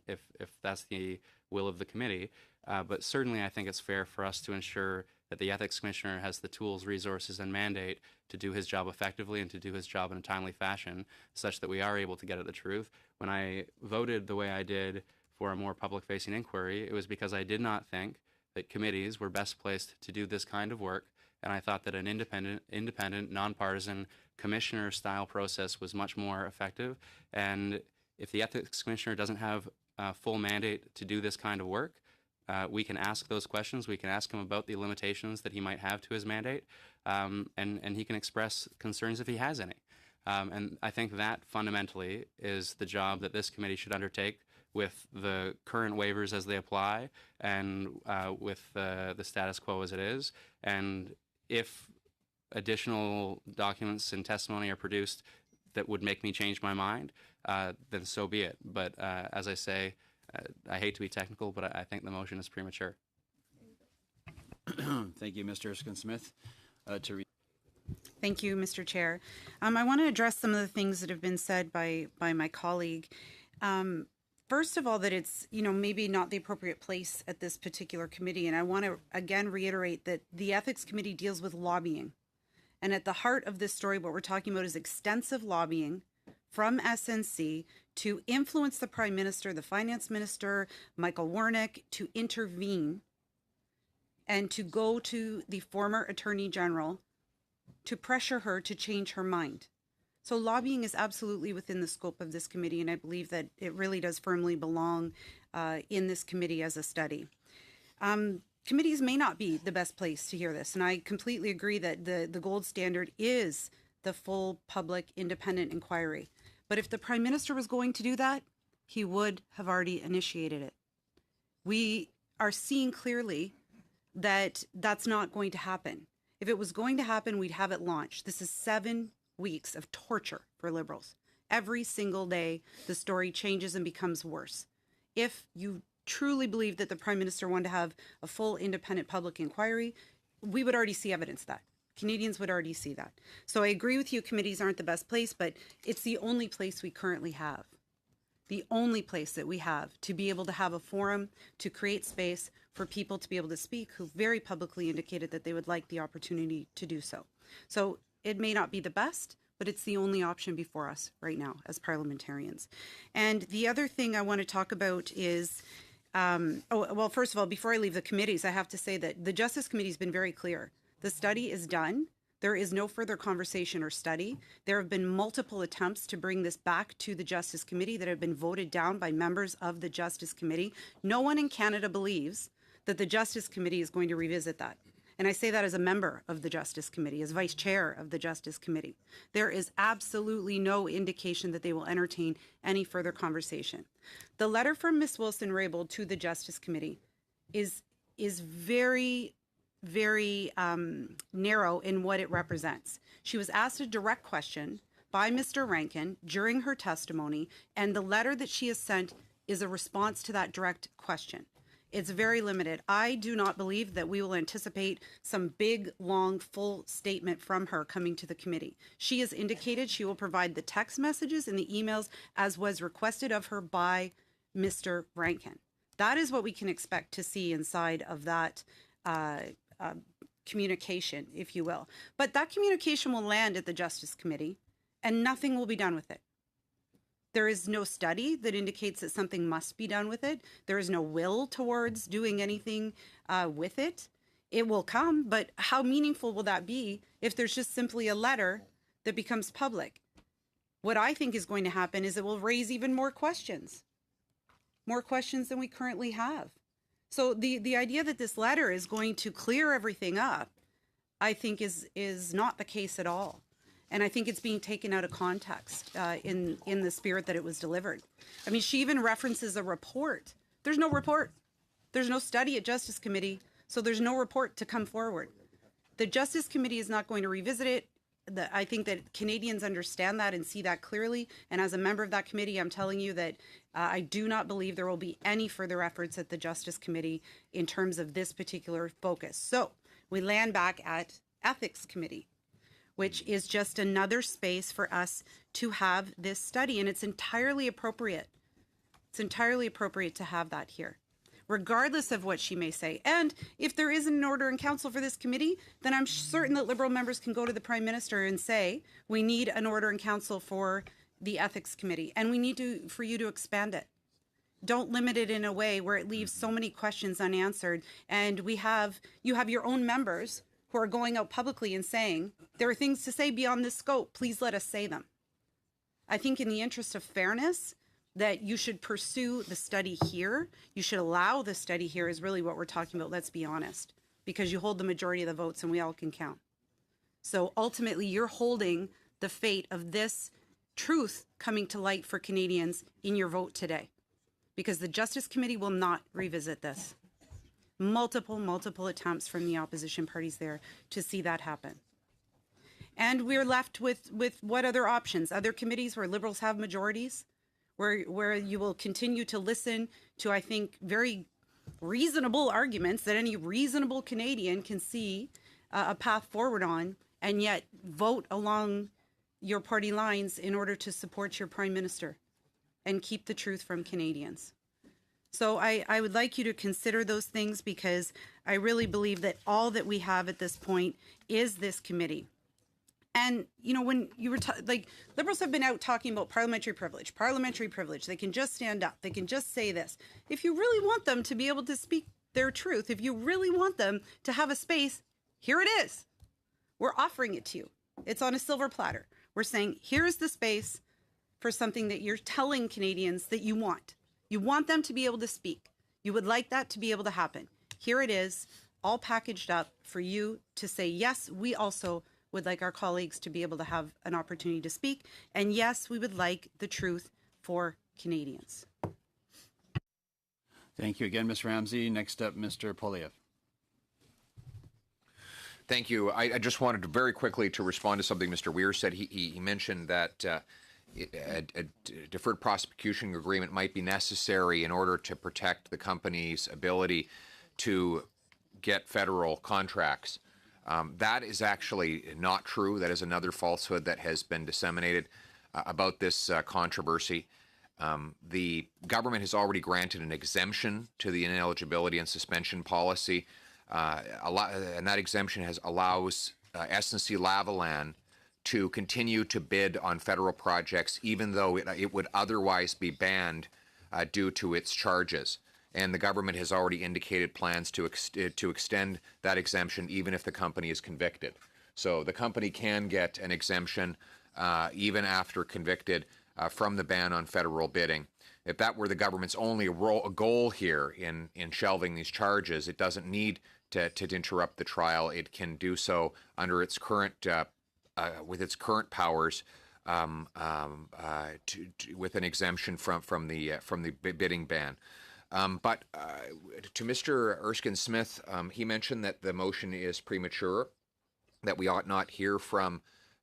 if that's the will of the committee. But certainly I think it's fair for us to ensure that the ethics commissioner has the tools, resources, and mandate to do his job effectively and to do his job in a timely fashion such that we are able to get at the truth. When I voted the way I did for a more public-facing inquiry, it was because I did not think that committees were best placed to do this kind of work, and I thought that an independent, nonpartisan, commissioner-style process was much more effective. And if the ethics commissioner doesn't have a full mandate to do this kind of work, we can ask those questions. We can ask him about the limitations that he might have to his mandate, and he can express concerns if he has any. And I think that fundamentally is the job that this committee should undertake with the current waivers as they apply and with the status quo as it is. And if additional documents and testimony are produced that would make me change my mind, then so be it. But as I say, I hate to be technical, but I think the motion is premature. Thank you, Mr. Erskine-Smith. Thank you, Mr. Chair. I want to address some of the things that have been said by my colleague. First of all, that it's, maybe not the appropriate place at this particular committee. And I want to again reiterate that the Ethics Committee deals with lobbying. And at the heart of this story, what we're talking about is extensive lobbying from SNC to influence the Prime Minister, the Finance Minister, Michael Warnick, to intervene and to go to the former Attorney General to pressure her to change her mind. So lobbying is absolutely within the scope of this committee, and I believe that it really does firmly belong in this committee as a study. Committees may not be the best place to hear this, and I completely agree that the gold standard is the full public independent inquiry. But if the Prime Minister was going to do that, he would have already initiated it. We are seeing clearly that that's not going to happen. If it was going to happen, we'd have it launched. This is 7 weeks of torture for Liberals. Every single day, the story changes and becomes worse. If you truly believe that the Prime Minister wanted to have a full independent public inquiry, we would already see evidence of that. Canadians would already see that. So I agree with you, committees aren't the best place, but it's the only place we currently have. The only place that we have to be able to have a forum, to create space for people to be able to speak who very publicly indicated that they would like the opportunity to do so. So it may not be the best, but it's the only option before us right now as parliamentarians. And the other thing I want to talk about is, first of all, before I leave the committees, I have to say that the Justice Committee has been very clear. The study is done. There is no further conversation or study. There have been multiple attempts to bring this back to the Justice Committee that have been voted down by members of the Justice Committee. No one in Canada believes that the Justice Committee is going to revisit that. And I say that as a member of the Justice Committee, as vice chair of the Justice Committee. There is absolutely no indication that they will entertain any further conversation. The letter from Ms. Wilson-Raybould to the Justice Committee is very narrow in what it represents. She was asked a direct question by Mr. Rankin during her testimony, and the letter that she has sent is a response to that direct question. It's very limited. I do not believe that we will anticipate some big, long, full statement from her coming to the committee. She has indicated she will provide the text messages and the emails as was requested of her by Mr. Rankin. That is what we can expect to see inside of that communication, if you will. But that communication will land at the Justice Committee and nothing will be done with it. There is no study that indicates that something must be done with it. There is no will towards doing anything with it. It will come, but how meaningful will that be if there's just simply a letter that becomes public? What I think is going to happen is it will raise even more questions than we currently have. So the idea that this letter is going to clear everything up, I think is not the case at all. And I think it's being taken out of context in the spirit that it was delivered. I mean, she even references a report. There's no report. There's no study at Justice Committee, so there's no report to come forward. The Justice Committee is not going to revisit it. I think that Canadians understand that and see that clearly. And as a member of that committee, I'm telling you that I do not believe there will be any further efforts at the Justice Committee in terms of this particular focus. So we land back at Ethics Committee, which is just another space for us to have this study. And it's entirely appropriate. It's entirely appropriate to have that here, regardless of what she may say. And if there isn't an order in council for this committee, then I'm certain that Liberal members can go to the Prime Minister and say, we need an order in council for the Ethics Committee, and we need for you to expand it. Don't limit it in a way where it leaves so many questions unanswered. And you have your own members who are going out publicly and saying, there are things to say beyond this scope, please let us say them. I think in the interest of fairness, that you should pursue the study here. You should allow the study here is really what we're talking about, let's be honest, because you hold the majority of the votes and we all can count. So ultimately, you're holding the fate of this truth coming to light for Canadians in your vote today, because the Justice Committee will not revisit this. Multiple attempts from the opposition parties there to see that happen. And we're left with what other options? Other committees where Liberals have majorities, where you will continue to listen to, I think, very reasonable arguments that any reasonable Canadian can see a path forward on, and yet vote along your party lines in order to support your Prime Minister and keep the truth from Canadians. So I would like you to consider those things, because I really believe that all that we have at this point is this committee. And, you know, when you were like, Liberals have been out talking about parliamentary privilege, they can just stand up, they can just say this. If you really want them to be able to speak their truth, if you really want them to have a space, here it is. We're offering it to you. It's on a silver platter. We're saying, here's the space for something that you're telling Canadians that you want. You want them to be able to speak. You would like that to be able to happen. Here it is, all packaged up for you to say, yes, we also would like our colleagues to be able to have an opportunity to speak. And yes, we would like the truth for Canadians. Thank you again, Ms. Ramsey. Next up, Mr. Poilievre. Thank you. I just wanted to very quickly to respond to something Mr. Weir said. He mentioned that a deferred prosecution agreement might be necessary in order to protect the company's ability to get federal contracts. That is actually not true. That is another falsehood that has been disseminated about this controversy. The government has already granted an exemption to the ineligibility and suspension policy, and that exemption allows SNC-Lavalin to continue to bid on federal projects, even though it would otherwise be banned due to its charges. And the government has already indicated plans to extend that exemption even if the company is convicted. So the company can get an exemption even after convicted from the ban on federal bidding. If that were the government's only goal here in shelving these charges, it doesn't need to interrupt the trial. It can do so under its current with its current powers with an exemption from the bidding ban. But to Mr. Erskine Smith, he mentioned that the motion is premature, that we ought not hear from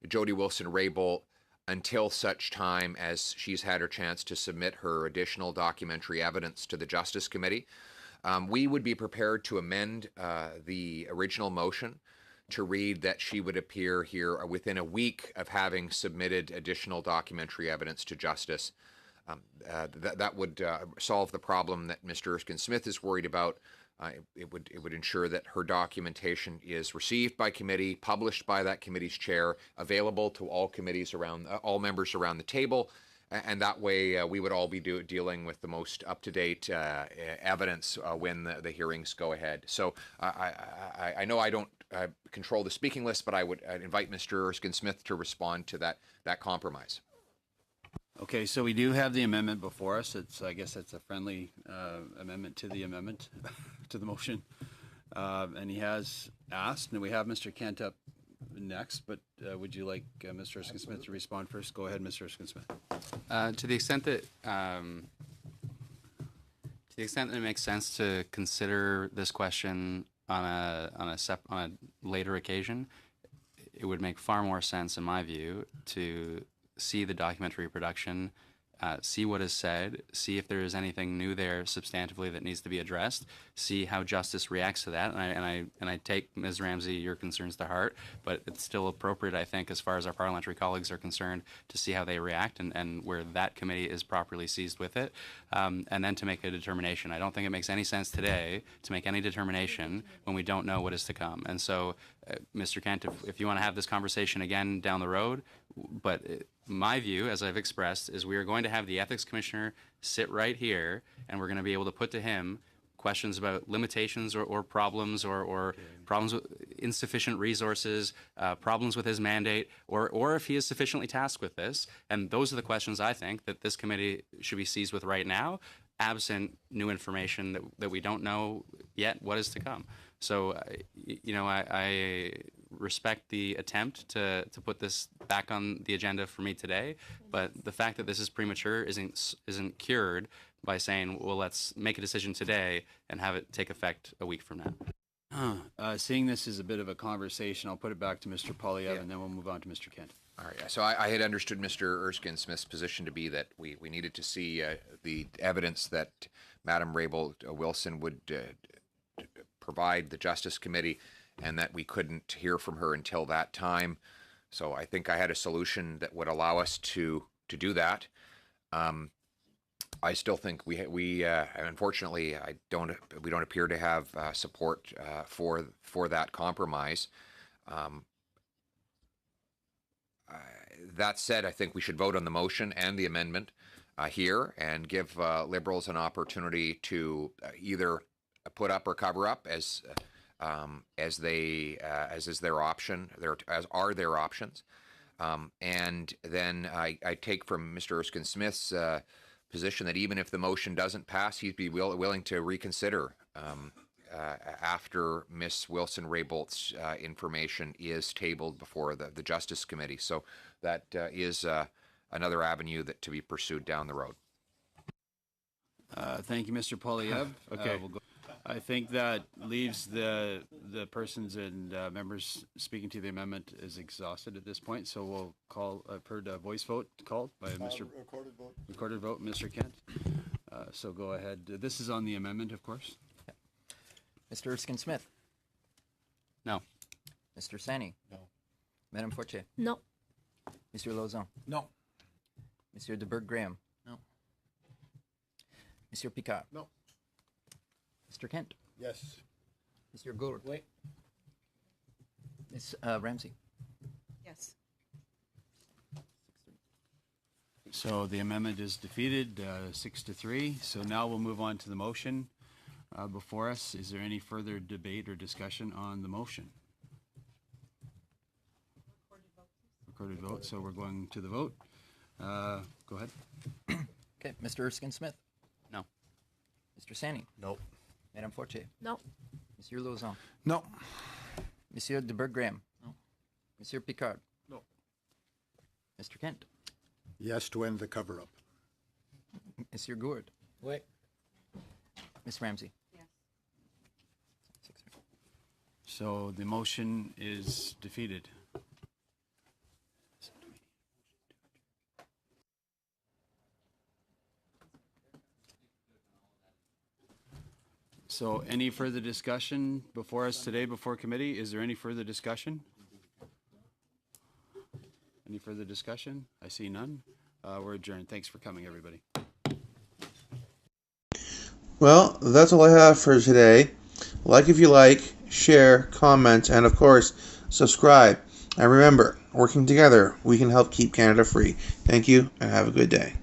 Jody Wilson-Raybould until such time as she's had her chance to submit her additional documentary evidence to the Justice Committee. We would be prepared to amend the original motion to read that she would appear here within a week of having submitted additional documentary evidence to Justice. That would solve the problem that Mr. Erskine Smith is worried about. It would ensure that her documentation is received by committee, published by that committee's chair, available to all committees around all members around the table, and that way we would all be dealing with the most up-to-date evidence when the hearings go ahead. So I know I don't control the speaking list, but I'd invite Mr. Erskine Smith to respond to that compromise. Okay, so we do have the amendment before us. I guess it's a friendly amendment to the amendment, to the motion. And he has asked, and we have Mr. Kent up next, but would you like Mr. Erskine Smith to respond first? Go ahead, Mr. Erskine Smith. To the extent that it makes sense to consider this question on a later occasion, it would make far more sense, in my view, to see the documentary production, see what is said, see if there is anything new there substantively that needs to be addressed, see how justice reacts to that. And I take, Ms. Ramsey, your concerns to heart, but it's still appropriate, I think, as far as our parliamentary colleagues are concerned, to see how they react and where that committee is properly seized with it, and then to make a determination. I don't think it makes any sense today to make any determination when we don't know what is to come. And so, Mr. Kent, if you want to have this conversation again down the road, but my view, as I've expressed, is we are going to have the ethics commissioner sit right here, and we're going to be able to put to him questions about limitations or problems or problems with insufficient resources, problems with his mandate, or if he is sufficiently tasked with this. And those are the questions I think that this committee should be seized with right now, absent new information that we don't know yet what is to come. So, I respect the attempt to put this back on the agenda for me today, but the fact that this is premature isn't cured by saying, well, let's make a decision today and have it take effect a week from now. Seeing this is a bit of a conversation, I'll put it back to Mr. Polyev, and then we'll move on to Mr. Kent. All right. So I had understood Mr. Erskine Smith's position to be that we needed to see the evidence that Madam Raybould Wilson would provide the Justice Committee, and that we couldn't hear from her until that time. So I think I had a solution that would allow us to do that. I still think we unfortunately we don't appear to have support for that compromise. That said, I think we should vote on the motion and the amendment here and give Liberals an opportunity to either put up or cover up as is their option, as are their options. And then I take from Mr. Erskine Smith's position that even if the motion doesn't pass, he'd be willing to reconsider after Ms. Wilson-Raybould's information is tabled before the Justice Committee. So that is another avenue to be pursued down the road. Thank you, Mr. Polyev. Okay. I think that leaves the persons and members speaking to the amendment is exhausted at this point. So we'll call. I've heard a voice vote called by Mr. Recorded vote, Mr. Kent. So go ahead. This is on the amendment, of course. Mr. Erskine Smith. No. Mr. Sani. No. Madame Fortier. No. Mr. Lauzon. No. Mr. DeBerg-Graham. No. Mr. Picard. No. Mr. Kent. Yes. Mr. Gould. Wait. Ms. Ramsey. Yes. So the amendment is defeated, 6-3. So now we'll move on to the motion before us. Is there any further debate or discussion on the motion? Recorded vote. So we're going to the vote. Go ahead. Okay, Mr. Erskine-Smith. No. Mr. Sani. No. Madame Fortier. No. Monsieur Lauzon. No. Monsieur de Berg-Graham. No. Monsieur Picard. No. Mr. Kent. Yes to end the cover-up. Monsieur Gourde. Wait. Miss Ramsey. Yes. So the motion is defeated. So any further discussion before us today, before committee? Is there any further discussion? Any further discussion? I see none. We're adjourned. Thanks for coming, everybody. Well, that's all I have for today. Like if you like, share, comment, and of course, subscribe. And remember, working together, we can help keep Canada free. Thank you, and have a good day.